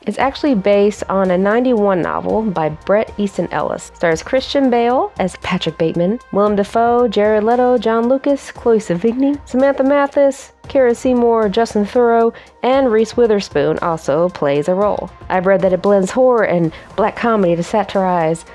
It's actually based on a 91 novel by Bret Easton Ellis. Stars Christian Bale as Patrick Bateman, Willem Dafoe, Jared Leto, John Lucas, Chloe Sevigny, Samantha Mathis, Cara Seymour, Justin Theroux, and Reese Witherspoon also plays a role. I've read that it blends horror and black comedy to satirize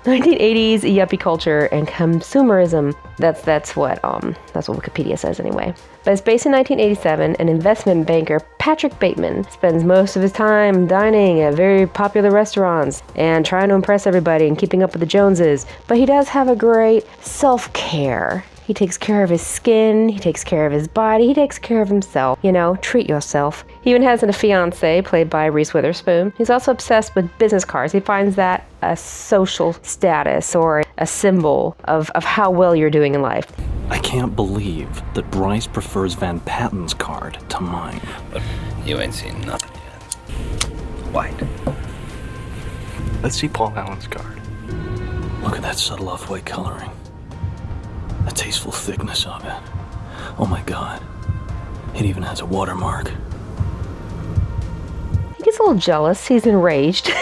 1980s yuppie culture and consumerism. That's what Wikipedia says anyway. But it's based in 1987. An investment banker, Patrick Bateman, spends most of his time dining at very popular restaurants and trying to impress everybody and keeping up with the Joneses. But he does have a great self-care. He takes care of his skin, he takes care of his body, he takes care of himself. You know, treat yourself. He even has a fiance played by Reese Witherspoon. He's also obsessed with business cards. He finds that a social status or a symbol of how well you're doing in life. I can't believe that Bryce prefers Van Patten's card to mine. But you ain't seen nothing yet. White. Let's see Paul Allen's card. Look at that subtle off-white coloring. The tasteful thickness of it. Oh my God. It even has a watermark. He gets a little jealous. He's enraged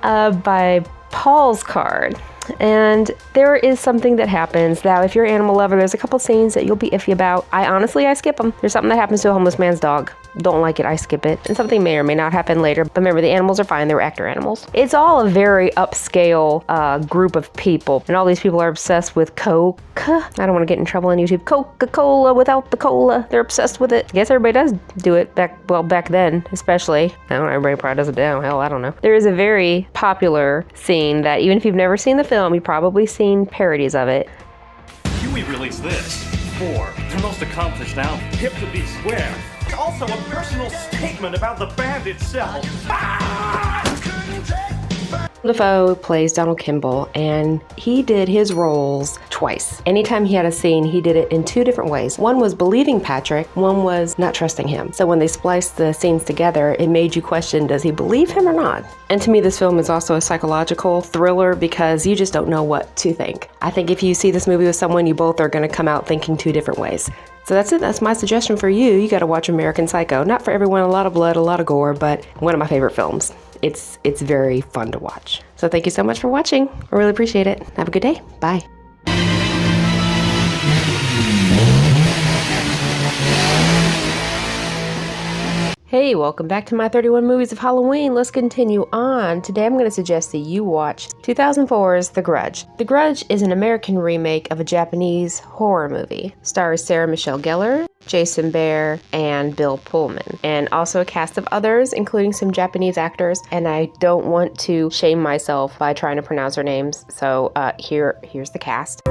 by Paul's card. And there is something that happens. Now, if you're an animal lover, there's a couple scenes that you'll be iffy about. I skip them. There's something that happens to a homeless man's dog. Don't like it, I skip it. And something may or may not happen later. But remember, the animals are fine. They're actor animals. It's all a very upscale group of people. And all these people are obsessed with Coke. I don't want to get in trouble on YouTube. Coca-Cola without the cola. They're obsessed with it. I guess everybody does do it back then, especially. I don't know, everybody probably does it now. Hell, I don't know. There is a very popular scene that even if you've never seen the film, you've probably seen parodies of it. Huey released this. 4. They're most accomplished now. Hip to be square. It's also a personal statement about the band itself. Dafoe plays Donald Kimball, and he did his roles twice. Anytime he had a scene, he did it in two different ways. One was believing Patrick, one was not trusting him. So when they spliced the scenes together, it made you question, does he believe him or not? And to me, this film is also a psychological thriller because you just don't know what to think. I think if you see this movie with someone, you both are going to come out thinking two different ways. So that's it. That's my suggestion for you. You got to watch American Psycho. Not for everyone, a lot of blood, a lot of gore, but one of my favorite films. It's very fun to watch. So thank you so much for watching. I really appreciate it. Have a good day. Bye. Hey, welcome back to my 31 movies of Halloween. Let's continue on. Today I'm going to suggest that you watch 2004's The Grudge. The Grudge is an American remake of a Japanese horror movie. Stars Sarah Michelle Gellar, Jason Behr, and Bill Pullman, and also a cast of others, including some Japanese actors, and I don't want to shame myself by trying to pronounce their names, so here's the cast.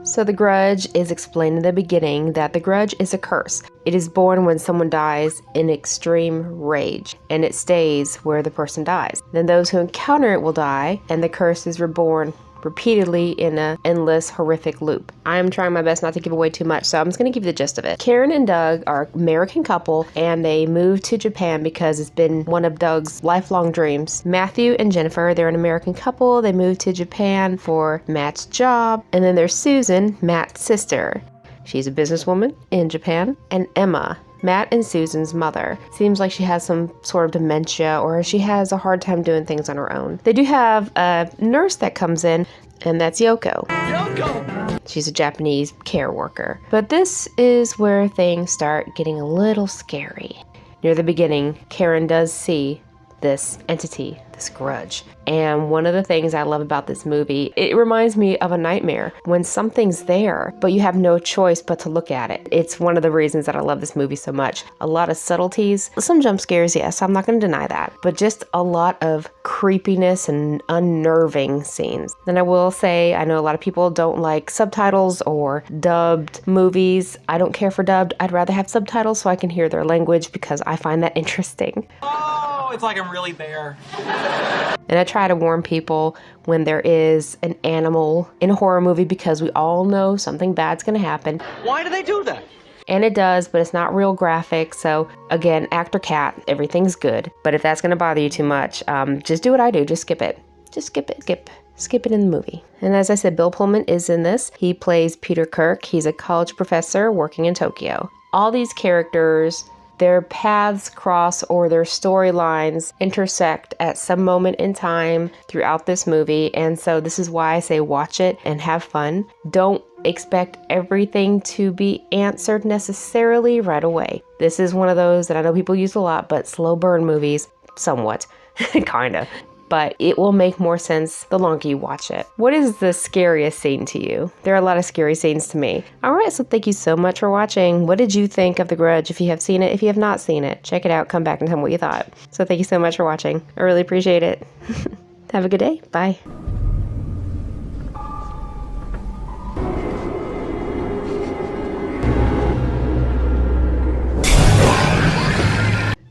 So The Grudge is explained in the beginning that the grudge is a curse. It is born when someone dies in extreme rage, and it stays where the person dies. Then those who encounter it will die, and the curse is reborn repeatedly in an endless horrific loop. I am trying my best not to give away too much, so I'm just going to give you the gist of it. Karen and Doug are an American couple, and they moved to Japan because it's been one of Doug's lifelong dreams. Matthew and Jennifer, they're an American couple. They moved to Japan for Matt's job. And then there's Susan, Matt's sister. She's a businesswoman in Japan. And Emma, Matt and Susan's mother. Seems like she has some sort of dementia, or she has a hard time doing things on her own. They do have a nurse that comes in, and that's Yoko. Yoko! She's a Japanese care worker. But this is where things start getting a little scary. Near the beginning, Karen does see this entity, this grudge. And one of the things I love about this movie, it reminds me of a nightmare when something's there, but you have no choice but to look at it. It's one of the reasons that I love this movie so much. A lot of subtleties, some jump scares, yes, I'm not going to deny that, but just a lot of creepiness and unnerving scenes. And I will say, I know a lot of people don't like subtitles or dubbed movies. I don't care for dubbed. I'd rather have subtitles so I can hear their language because I find that interesting. Oh, it's like I'm really there. And I try to warn people when there is an animal in a horror movie because we all know something bad's going to happen. Why do they do that? And it does, but it's not real graphic. So again, actor cat, everything's good. But if that's going to bother you too much, just do what I do. Just skip it. Just skip it. Skip it in the movie. And as I said, Bill Pullman is in this. He plays Peter Kirk. He's a college professor working in Tokyo. All these characters, their paths cross or their storylines intersect at some moment in time throughout this movie. And so this is why I say watch it and have fun. Don't expect everything to be answered necessarily right away. This is one of those that I know people use a lot, but slow burn movies, somewhat, kinda. But it will make more sense the longer you watch it. What is the scariest scene to you? There are a lot of scary scenes to me. Alright, so thank you so much for watching. What did you think of The Grudge? If you have seen it, if you have not seen it, check it out, come back and tell me what you thought. So thank you so much for watching. I really appreciate it. Have a good day. Bye.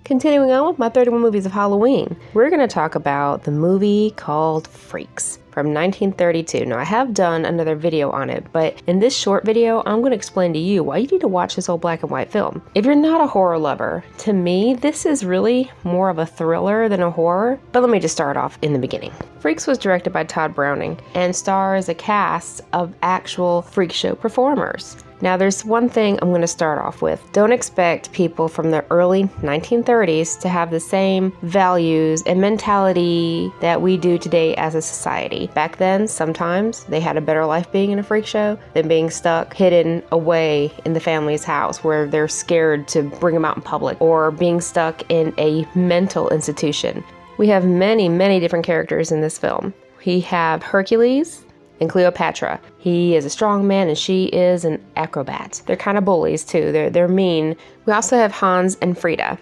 Continuing on with my 31 movies of Halloween, we're going to talk about the movie called Freaks from 1932. Now, I have done another video on it, but in this short video, I'm going to explain to you why you need to watch this old black and white film. If you're not a horror lover, to me, this is really more of a thriller than a horror, but let me just start off in the beginning. Freaks was directed by Todd Browning and stars a cast of actual freak show performers. Now, there's one thing I'm going to start off with. Don't expect people from the early 1930s to have the same values and mentality that we do today as a society. Back then, sometimes they had a better life being in a freak show than being stuck hidden away in the family's house where they're scared to bring them out in public, or being stuck in a mental institution. We have many, many different characters in this film. We have Hercules and Cleopatra. He is a strong man and she is an acrobat. They're kind of bullies too. They're mean. We also have Hans and Frida.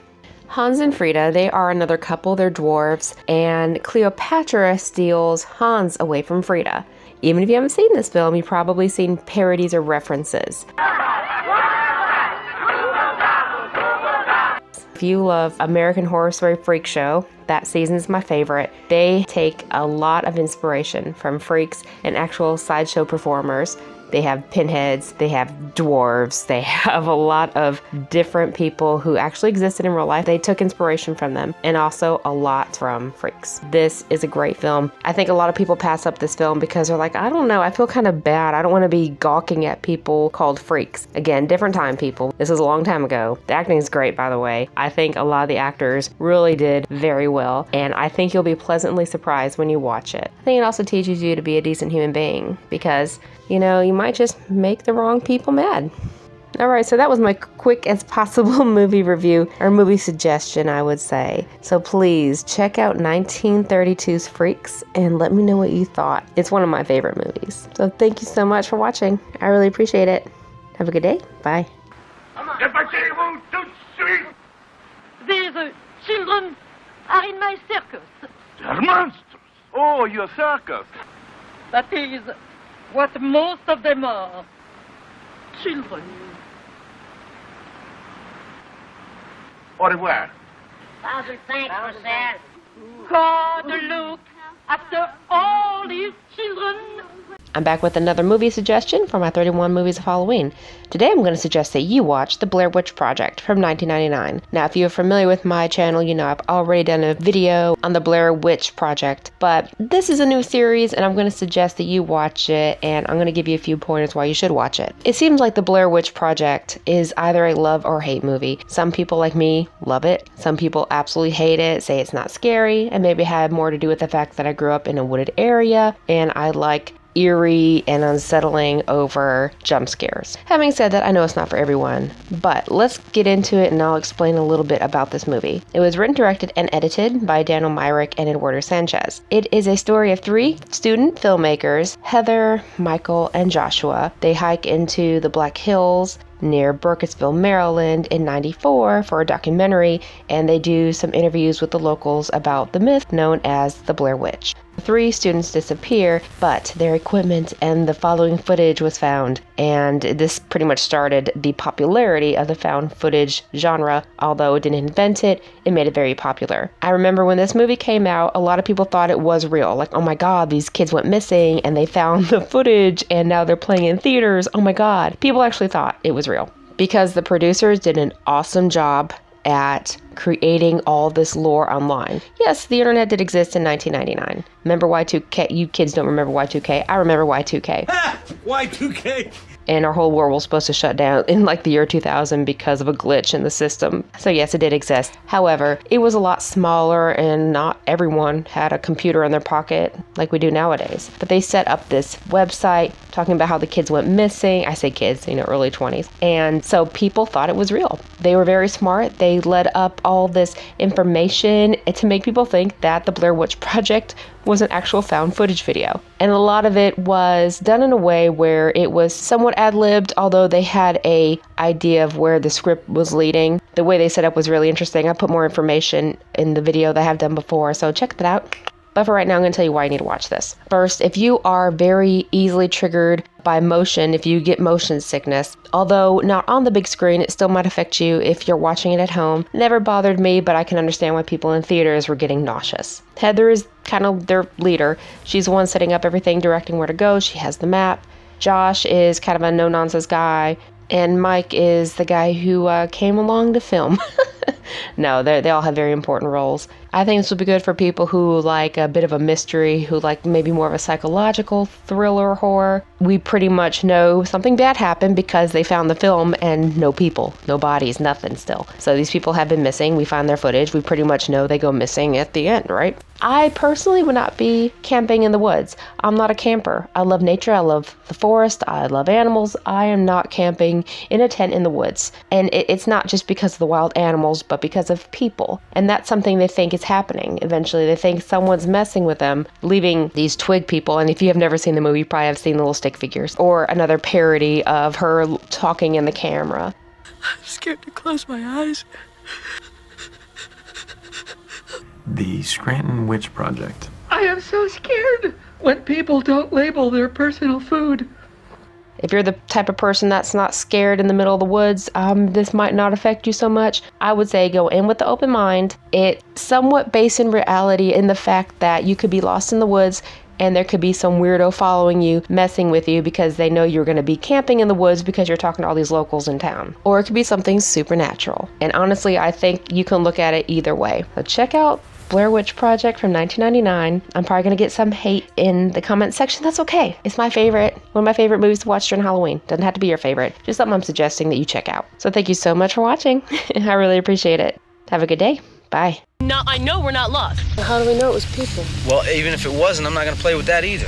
Hans and Frida, they are another couple. They're dwarves, and Cleopatra steals Hans away from Frida. Even if you haven't seen this film, you've probably seen parodies or references. If you love American Horror Story Freak Show, that season's my favorite. They take a lot of inspiration from freaks and actual sideshow performers. They have pinheads, they have dwarves, they have a lot of different people who actually existed in real life. They took inspiration from them, and also a lot from freaks. This is a great film. I think a lot of people pass up this film because they're like, I don't know, I feel kind of bad. I don't want to be gawking at people called freaks. Again, different time, people. This is a long time ago. The acting is great, by the way. I think a lot of the actors really did very well, and I think you'll be pleasantly surprised when you watch it. I think it also teaches you to be a decent human being because, you know, you might just make the wrong people mad. Alright, so that was my quick as possible movie review, or movie suggestion, I would say. So please check out 1932's Freaks and let me know what you thought. It's one of my favorite movies. So thank you so much for watching. I really appreciate it. Have a good day. Bye. These children are in my circus. They're monsters. Oh, your circus. That is what most of them are. Children. Au revoir. Father, thanks for that. God, look after all these children. I'm back with another movie suggestion for my 31 movies of Halloween. Today I'm going to suggest that you watch The Blair Witch Project from 1999. Now, if you're familiar with my channel, you know I've already done a video on The Blair Witch Project, but this is a new series and I'm going to suggest that you watch it, and I'm going to give you a few pointers why you should watch it. It seems like The Blair Witch Project is either a love or hate movie. Some people like me love it. Some people absolutely hate it, say it's not scary, and maybe had more to do with the fact that I grew up in a wooded area and I like eerie and unsettling over jump scares. Having said that, I know it's not for everyone, but let's get into it and I'll explain a little bit about this movie. It was written, directed, and edited by Daniel Myrick and Eduardo Sanchez. It is a story of three student filmmakers, Heather, Michael, and Joshua. They hike into the Black Hills near Burkittsville, Maryland in '94 for a documentary, and they do some interviews with the locals about the myth known as the Blair Witch. Three students disappear, but their equipment and the following footage was found, and this pretty much started the popularity of the found footage genre. Although it didn't invent it, it made it very popular. I remember when this movie came out, a lot of people thought it was real. Like, oh my god, these kids went missing and they found the footage and now they're playing in theaters. Oh my god. People actually thought it was real because the producers did an awesome job at creating all this lore online. Yes, the internet did exist in 1999. Remember Y2K? You kids don't remember Y2K. I remember Y2K. Y2K. And our whole world was supposed to shut down in like the year 2000 because of a glitch in the system. So yes, it did exist. However, it was a lot smaller and not everyone had a computer in their pocket like we do nowadays. But they set up this website talking about how the kids went missing. I say kids, early 20s. And so people thought it was real. They were very smart. They led up all this information to make people think that the Blair Witch Project was an actual found footage video. And a lot of it was done in a way where it was somewhat ad-libbed, although they had a idea of where the script was leading. The way they set up was really interesting. I put more information in the video that I have done before, so check that out. But for right now, I'm going to tell you why you need to watch this. First, if you are very easily triggered by motion, if you get motion sickness, although not on the big screen, it still might affect you if you're watching it at home. Never bothered me, but I can understand why people in theaters were getting nauseous. Heather is kind of their leader. She's the one setting up everything, directing where to go. She has the map. Josh is kind of a no-nonsense guy. And Mike is the guy who came along to film. No, they all have very important roles. I think this will be good for people who like a bit of a mystery, who like maybe more of a psychological thriller horror. We pretty much know something bad happened because they found the film and no people, no bodies, nothing still. So these people have been missing. We find their footage. We pretty much know they go missing at the end, right? I personally would not be camping in the woods. I'm not a camper. I love nature. I love the forest. I love animals. I am not camping in a tent in the woods. And it's not just because of the wild animals, but because of people. And that's something they think is happening. Eventually, they think someone's messing with them, leaving these twig people. And if you have never seen the movie, you probably have seen the little stick figures. Or another parody of her talking in the camera. I'm scared to close my eyes. The Scranton Witch Project. I am so scared when people don't label their personal food. If you're the type of person that's not scared in the middle of the woods, this might not affect you so much. I would say go in with the open mind. It's somewhat based in reality in the fact that you could be lost in the woods and there could be some weirdo following you, messing with you because they know you're going to be camping in the woods because you're talking to all these locals in town. Or it could be something supernatural. And honestly, I think you can look at it either way. So check out Blair Witch Project from 1999. I'm probably going to get some hate in the comment section. That's okay. It's my favorite. One of my favorite movies to watch during Halloween. Doesn't have to be your favorite. Just something I'm suggesting that you check out. So thank you so much for watching. I really appreciate it. Have a good day. Bye. Now, I know we're not lost. How do we know it was people? Well, even if it wasn't, I'm not going to play with that either.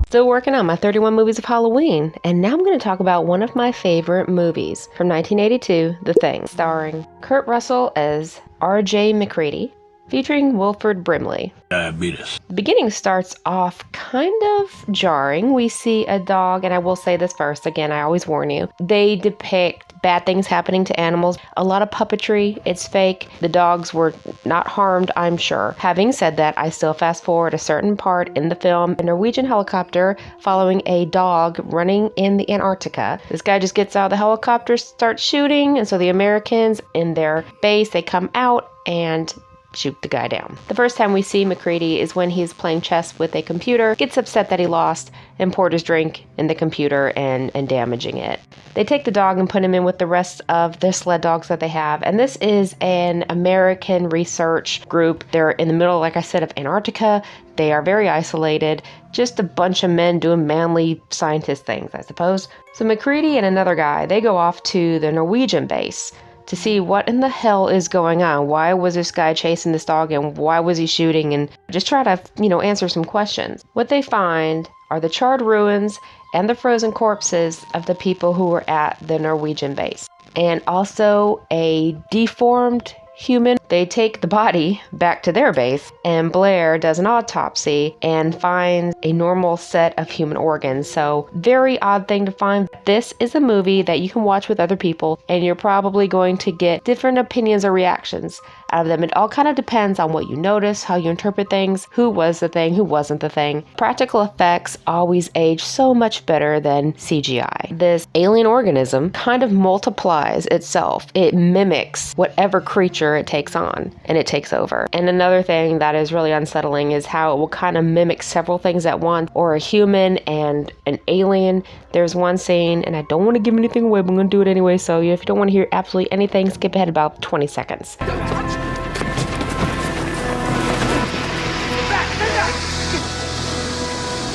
Still working on my 31 movies of Halloween, and now I'm going to talk about one of my favorite movies from 1982, The Thing, starring Kurt Russell as R.J. McCready, featuring Wilford Brimley. Diabetes. The beginning starts off kind of jarring. We see a dog, and I will say this first, again, I always warn you. They depict bad things happening to animals. A lot of puppetry. It's fake. The dogs were not harmed, I'm sure. Having said that, I still fast forward a certain part in the film. A Norwegian helicopter following a dog running in the Antarctica. This guy just gets out of the helicopter, starts shooting, and so the Americans in their base, they come out and shoot the guy down. The first time we see McCready is when he's playing chess with a computer, gets upset that he lost, and poured his drink in the computer and damaging it. They take the dog and put him in with the rest of the sled dogs that they have, and this is an American research group. They're in the middle, like I said, of Antarctica. They are very isolated, just a bunch of men doing manly scientist things, I suppose. So McCready and another guy, they go off to the Norwegian base to see what in the hell is going on. Why was this guy chasing this dog and why was he shooting? And just try to, answer some questions. What they find are the charred ruins and the frozen corpses of the people who were at the Norwegian base. And also a deformed human. They take the body back to their base, and Blair does an autopsy and finds a normal set of human organs. So very odd thing to find. This is a movie that you can watch with other people, and you're probably going to get different opinions or reactions out of them. It all kind of depends on what you notice, how you interpret things, who was the thing, who wasn't the thing. Practical effects always age so much better than CGI. This alien organism kind of multiplies itself. It mimics whatever creature it takes on, and it takes over. And another thing that is really unsettling is how it will kind of mimic several things at once, or a human and an alien. There's one scene, and I don't want to give anything away, but I'm going to do it anyway, so if you don't want to hear absolutely anything, skip ahead about 20 seconds.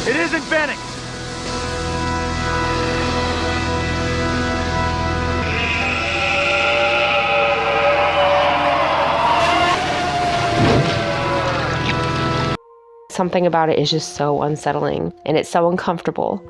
It isn't Benning! Something about it is just so unsettling, and it's so uncomfortable.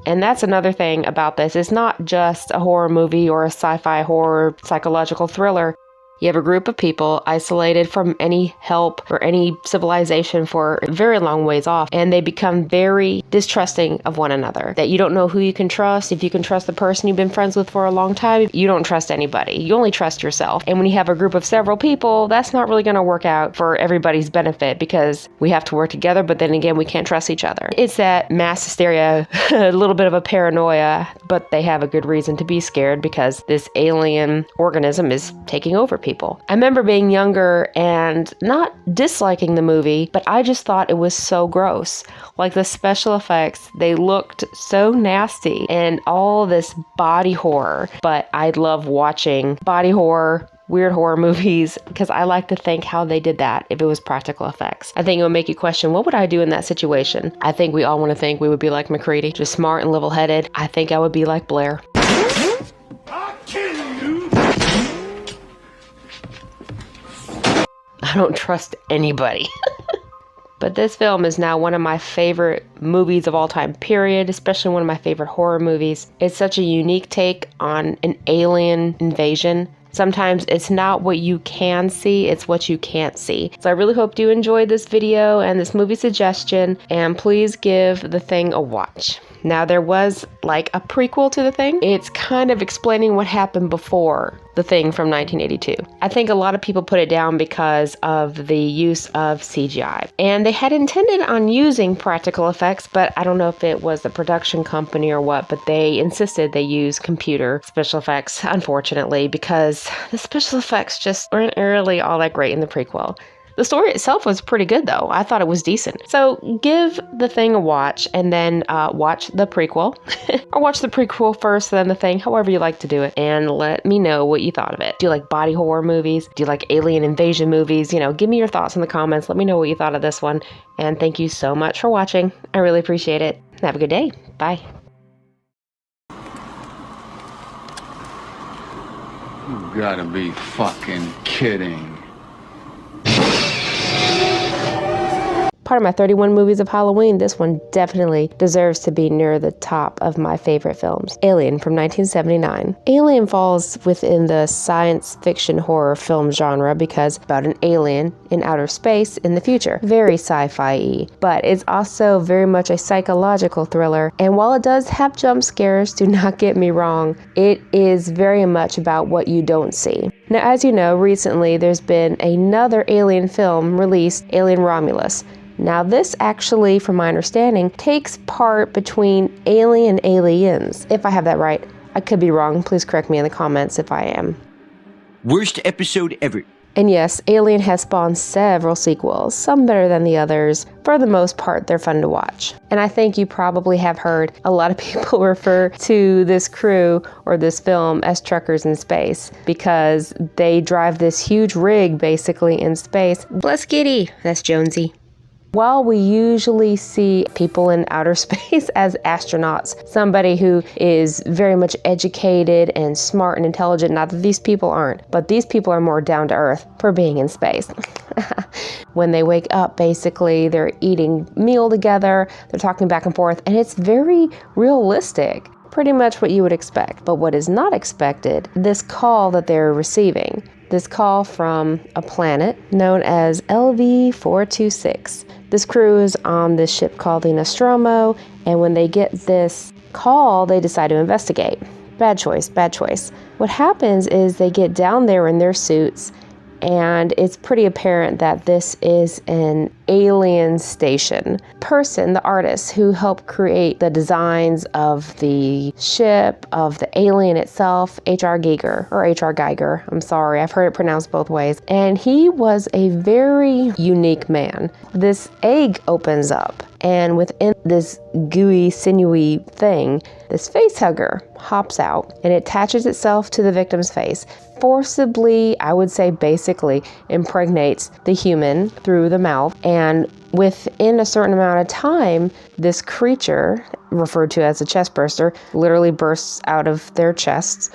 And that's another thing about this. It's not just a horror movie or a sci-fi horror psychological thriller. You have a group of people isolated from any help or any civilization for a very long ways off, and they become very distrusting of one another. That you don't know who you can trust. If you can trust the person you've been friends with for a long time, you don't trust anybody. You only trust yourself. And when you have a group of several people, that's not really going to work out for everybody's benefit because we have to work together, but then again, we can't trust each other. It's that mass hysteria, a little bit of a paranoia, but they have a good reason to be scared because this alien organism is taking over people. I remember being younger and not disliking the movie, but I just thought it was so gross. Like the special effects, they looked so nasty and all this body horror. But I love watching body horror, weird horror movies, because I like to think how they did that if it was practical effects. I think it would make you question, what would I do in that situation? I think we all want to think we would be like McCready, just smart and level-headed. I think I would be like Blair. I don't trust anybody. But this film is now one of my favorite movies of all time, period, especially one of my favorite horror movies. It's such a unique take on an alien invasion. Sometimes it's not what you can see, it's what you can't see. So I really hope you enjoyed this video and this movie suggestion, and please give The Thing a watch. Now, there was like a prequel to The Thing. It's kind of explaining what happened before The Thing from 1982. I think a lot of people put it down because of the use of CGI. And they had intended on using practical effects, but I don't know if it was the production company or what, but they insisted they use computer special effects, unfortunately, because the special effects just weren't really all that great in the prequel. The story itself was pretty good, though. I thought it was decent. So give The Thing a watch and then watch the prequel. Or watch the prequel first, then The Thing, however you like to do it. And let me know what you thought of it. Do you like body horror movies? Do you like alien invasion movies? You know, give me your thoughts in the comments. Let me know what you thought of this one. And thank you so much for watching. I really appreciate it. Have a good day. Bye. You gotta be fucking kidding. Part of my 31 movies of Halloween, this one definitely deserves to be near the top of my favorite films. Alien from 1979. Alien falls within the science fiction horror film genre because it's about an alien in outer space in the future. Very sci-fi-y. But it's also very much a psychological thriller. And while it does have jump scares, do not get me wrong, it is very much about what you don't see. Now, as you know, recently there's been another Alien film released, Alien Romulus. Now, this actually, from my understanding, takes part between Alien and Aliens. If I have that right. I could be wrong. Please correct me in the comments if I am. Worst episode ever. And yes, Alien has spawned several sequels, some better than the others. For the most part, they're fun to watch. And I think you probably have heard a lot of people refer to this crew or this film as truckers in space because they drive this huge rig basically in space. Bless Kitty. That's Jonesy. While we usually see people in outer space as astronauts, somebody who is very much educated and smart and intelligent, not that these people aren't, but these people are more down to earth for being in space. When they wake up, basically, they're eating meal together, they're talking back and forth, and it's very realistic. Pretty much what you would expect. But what is not expected, this call that they're receiving. This call from a planet known as LV-426. This crew is on this ship called the Nostromo, and when they get this call, they decide to investigate. Bad choice, bad choice. What happens is they get down there in their suits, and it's pretty apparent that this is an alien station. Person, the artist who helped create the designs of the ship, of the alien itself, H.R. Geiger. I'm sorry, I've heard it pronounced both ways. And he was a very unique man. This egg opens up, and within this gooey, sinewy thing, this face hugger hops out, and it attaches itself to the victim's face. Forcibly, I would say basically, impregnates the human through the mouth, and within a certain amount of time, this creature, referred to as a chest burster, literally bursts out of their chests,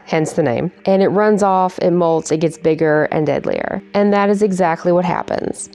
hence the name, and it runs off, it molts, it gets bigger and deadlier. And that is exactly what happens.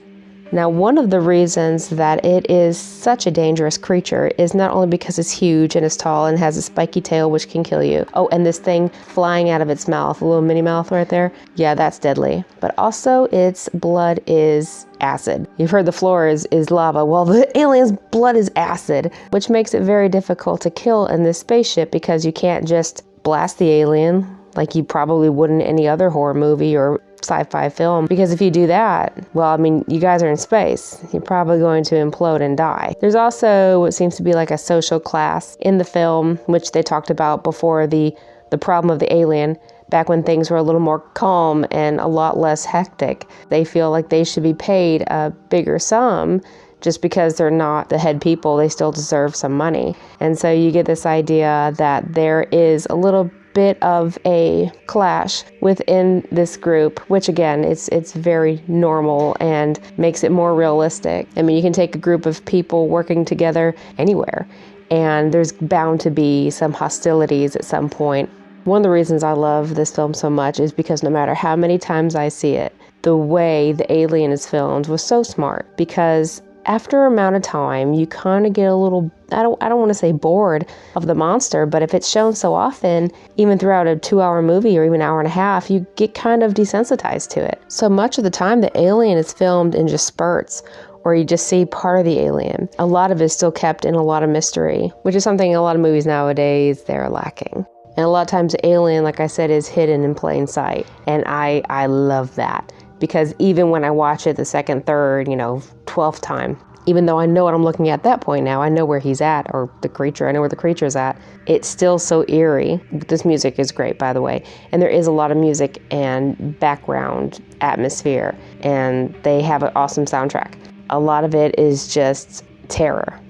Now, one of the reasons that it is such a dangerous creature is not only because it's huge and it's tall and has a spiky tail which can kill you. Oh, and this thing flying out of its mouth, a little mini mouth right there. Yeah, that's deadly. But also its blood is acid. You've heard the floor is lava. Well, the alien's blood is acid, which makes it very difficult to kill in this spaceship because you can't just blast the alien like you probably would in any other horror movie or sci-fi film, because if you do that, well, I mean, you guys are in space. You're probably going to implode and die. There's also what seems to be like a social class in the film, which they talked about before the problem of the alien, back when things were a little more calm and a lot less hectic. They feel like they should be paid a bigger sum. Just because they're not the head people, they still deserve some money. And so you get this idea that there is a little bit of a clash within this group, which again, it's very normal and makes it more realistic. I mean, you can take a group of people working together anywhere, and there's bound to be some hostilities at some point. One of the reasons I love this film so much is because no matter how many times I see it, the way the alien is filmed was so smart, because after an amount of time, you kind of get a little, I don't want to say bored of the monster, but if it's shown so often, even throughout a 2-hour movie or even an hour and a half, you get kind of desensitized to it. So much of the time, the alien is filmed in just spurts, or you just see part of the alien. A lot of it is still kept in a lot of mystery, which is something a lot of movies nowadays, they're lacking. And a lot of times the alien, like I said, is hidden in plain sight. And I love that, because even when I watch it the second, third, 12th time, even though I know what I'm looking at that point now, I know where he's at, or the creature, I know where the creature's at, it's still so eerie. This music is great, by the way. And there is a lot of music and background atmosphere, and they have an awesome soundtrack. A lot of it is just terror.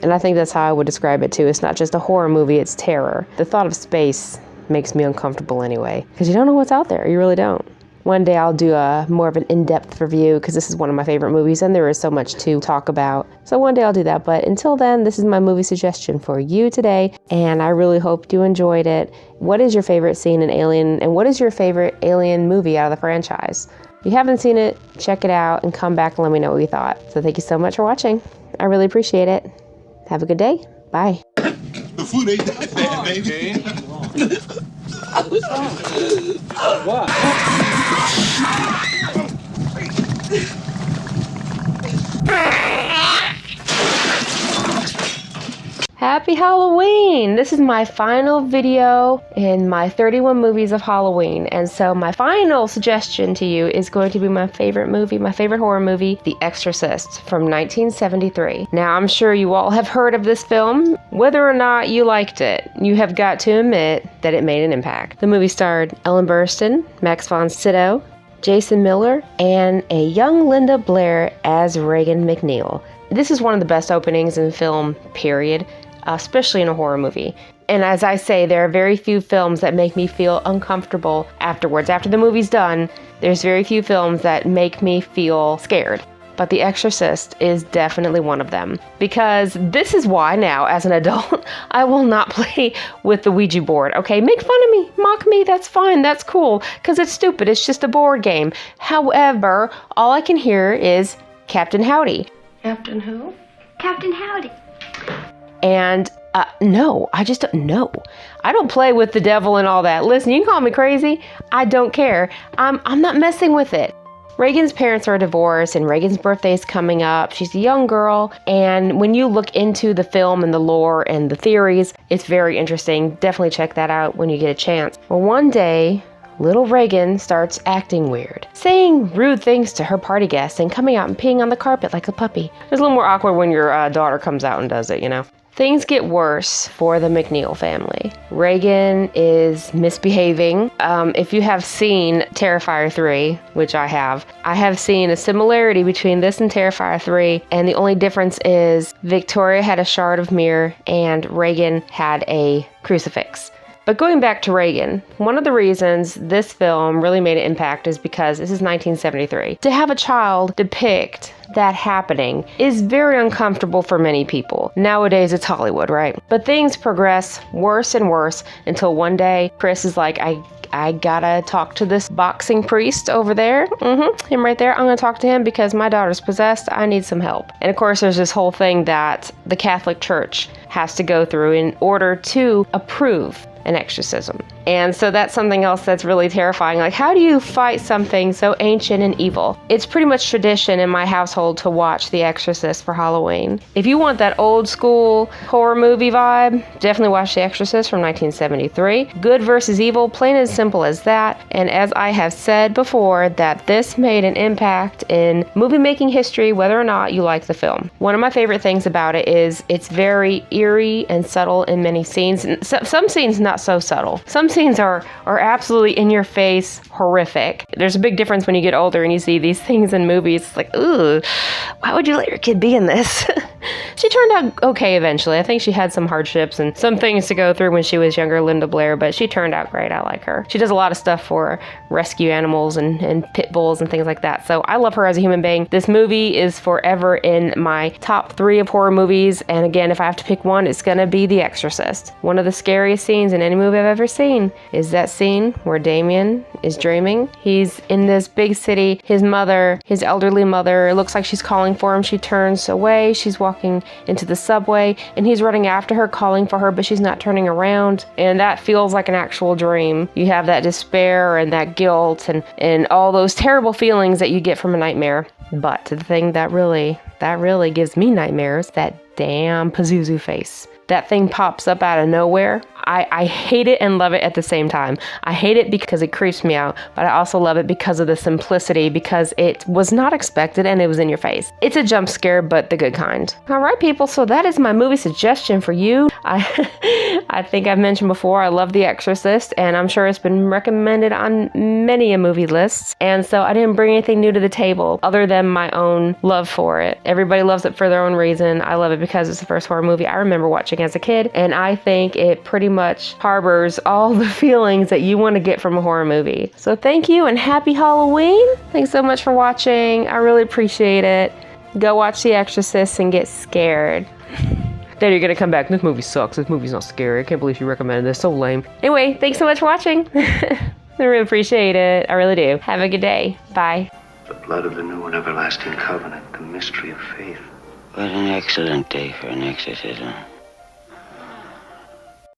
And I think that's how I would describe it too. It's not just a horror movie, it's terror. The thought of space makes me uncomfortable anyway, because you don't know what's out there, you really don't. One day I'll do a more of an in-depth review, because this is one of my favorite movies and there is so much to talk about. So one day I'll do that, but until then, this is my movie suggestion for you today, and I really hope you enjoyed it. What is your favorite scene in Alien, and what is your favorite Alien movie out of the franchise? If you haven't seen it, check it out and come back and let me know what you thought. So thank you so much for watching. I really appreciate it. Have a good day. Bye. The food ain't that bad, baby. What? Happy Halloween! This is my final video in my 31 movies of Halloween, and so my final suggestion to you is going to be my favorite movie, my favorite horror movie, The Exorcist from 1973. Now, I'm sure you all have heard of this film. Whether or not you liked it, you have got to admit that it made an impact. The movie starred Ellen Burstyn, Max von Sydow, Jason Miller, and a young Linda Blair as Regan McNeil. This is one of the best openings in film, period. Especially in a horror movie. And as I say, there are very few films that make me feel uncomfortable afterwards. After the movie's done, there's very few films that make me feel scared. But The Exorcist is definitely one of them. Because this is why now, as an adult, I will not play with the Ouija board. Okay, make fun of me, mock me, that's fine, that's cool. Because it's stupid, it's just a board game. However, all I can hear is Captain Howdy. Captain who? Captain Howdy. And no, I just don't know. I don't play with the devil and all that. Listen, you can call me crazy. I don't care. I'm not messing with it. Reagan's parents are divorced and Reagan's birthday is coming up. She's a young girl. And when you look into the film and the lore and the theories, it's very interesting. Definitely check that out when you get a chance. Well, one day, little Reagan starts acting weird, saying rude things to her party guests and coming out and peeing on the carpet like a puppy. It's a little more awkward when your daughter comes out and does it, Things get worse for the McNeil family. Reagan is misbehaving. If you have seen Terrifier 3, which I have seen a similarity between this and Terrifier 3, and the only difference is Victoria had a shard of mirror and Reagan had a crucifix. But going back to Reagan, one of the reasons this film really made an impact is because this is 1973. To have a child depict that happening is very uncomfortable for many people. Nowadays, it's Hollywood, right? But things progress worse and worse until one day, Chris is like, I gotta talk to this boxing priest over there. Him right there. I'm gonna talk to him because my daughter's possessed. I need some help. And of course, there's this whole thing that the Catholic Church has to go through in order to approve an exorcism. And so that's something else that's really terrifying. Like, how do you fight something so ancient and evil? It's pretty much tradition in my household to watch The Exorcist for Halloween. If you want that old school horror movie vibe, definitely watch The Exorcist from 1973. Good versus evil, plain and simple as that. And as I have said before, that this made an impact in movie making history, whether or not you like the film. One of my favorite things about it is it's very eerie and subtle in many scenes. And some scenes not so subtle. Some scenes are absolutely in your face, horrific. There's a big difference when you get older and you see these things in movies. It's like, ooh, why would you let your kid be in this? She turned out okay eventually. I think she had some hardships and some things to go through when she was younger, Linda Blair, but she turned out great. I like her. She does a lot of stuff for rescue animals and pit bulls and things like that. So I love her as a human being. This movie is forever in my top 3 of horror movies. And again, if I have to pick one, it's gonna be The Exorcist. One of the scariest scenes in any movie I've ever seen is that scene where Damien is dreaming. He's in this big city. His mother, his elderly mother, it looks like she's calling for him. She turns away. She's walking into the subway and he's running after her, calling for her, but she's not turning around. And that feels like an actual dream. You have that despair and that guilt and all those terrible feelings that you get from a nightmare. But the thing that really gives me nightmares, that damn Pazuzu face. That thing pops up out of nowhere. I hate it and love it at the same time. I hate it because it creeps me out, but I also love it because of the simplicity, because it was not expected and it was in your face. It's a jump scare, but the good kind. All right, people, so that is my movie suggestion for you. I think I've mentioned before, I love The Exorcist, and I'm sure it's been recommended on many a movie lists. And so I didn't bring anything new to the table other than my own love for it. Everybody loves it for their own reason. I love it because it's the first horror movie I remember watching as a kid, and I think it pretty much harbors all the feelings that you want to get from a horror movie. So thank you and happy Halloween. Thanks so much for watching. I really appreciate it. Go watch The Exorcist and get scared. Then you're gonna come back, this movie sucks, this movie's not scary, I can't believe you recommended this, so lame. Anyway, thanks so much for watching. I really appreciate it, I really do. Have a good day, bye. The blood of the new and everlasting covenant, the mystery of faith. What an excellent day for an exorcism.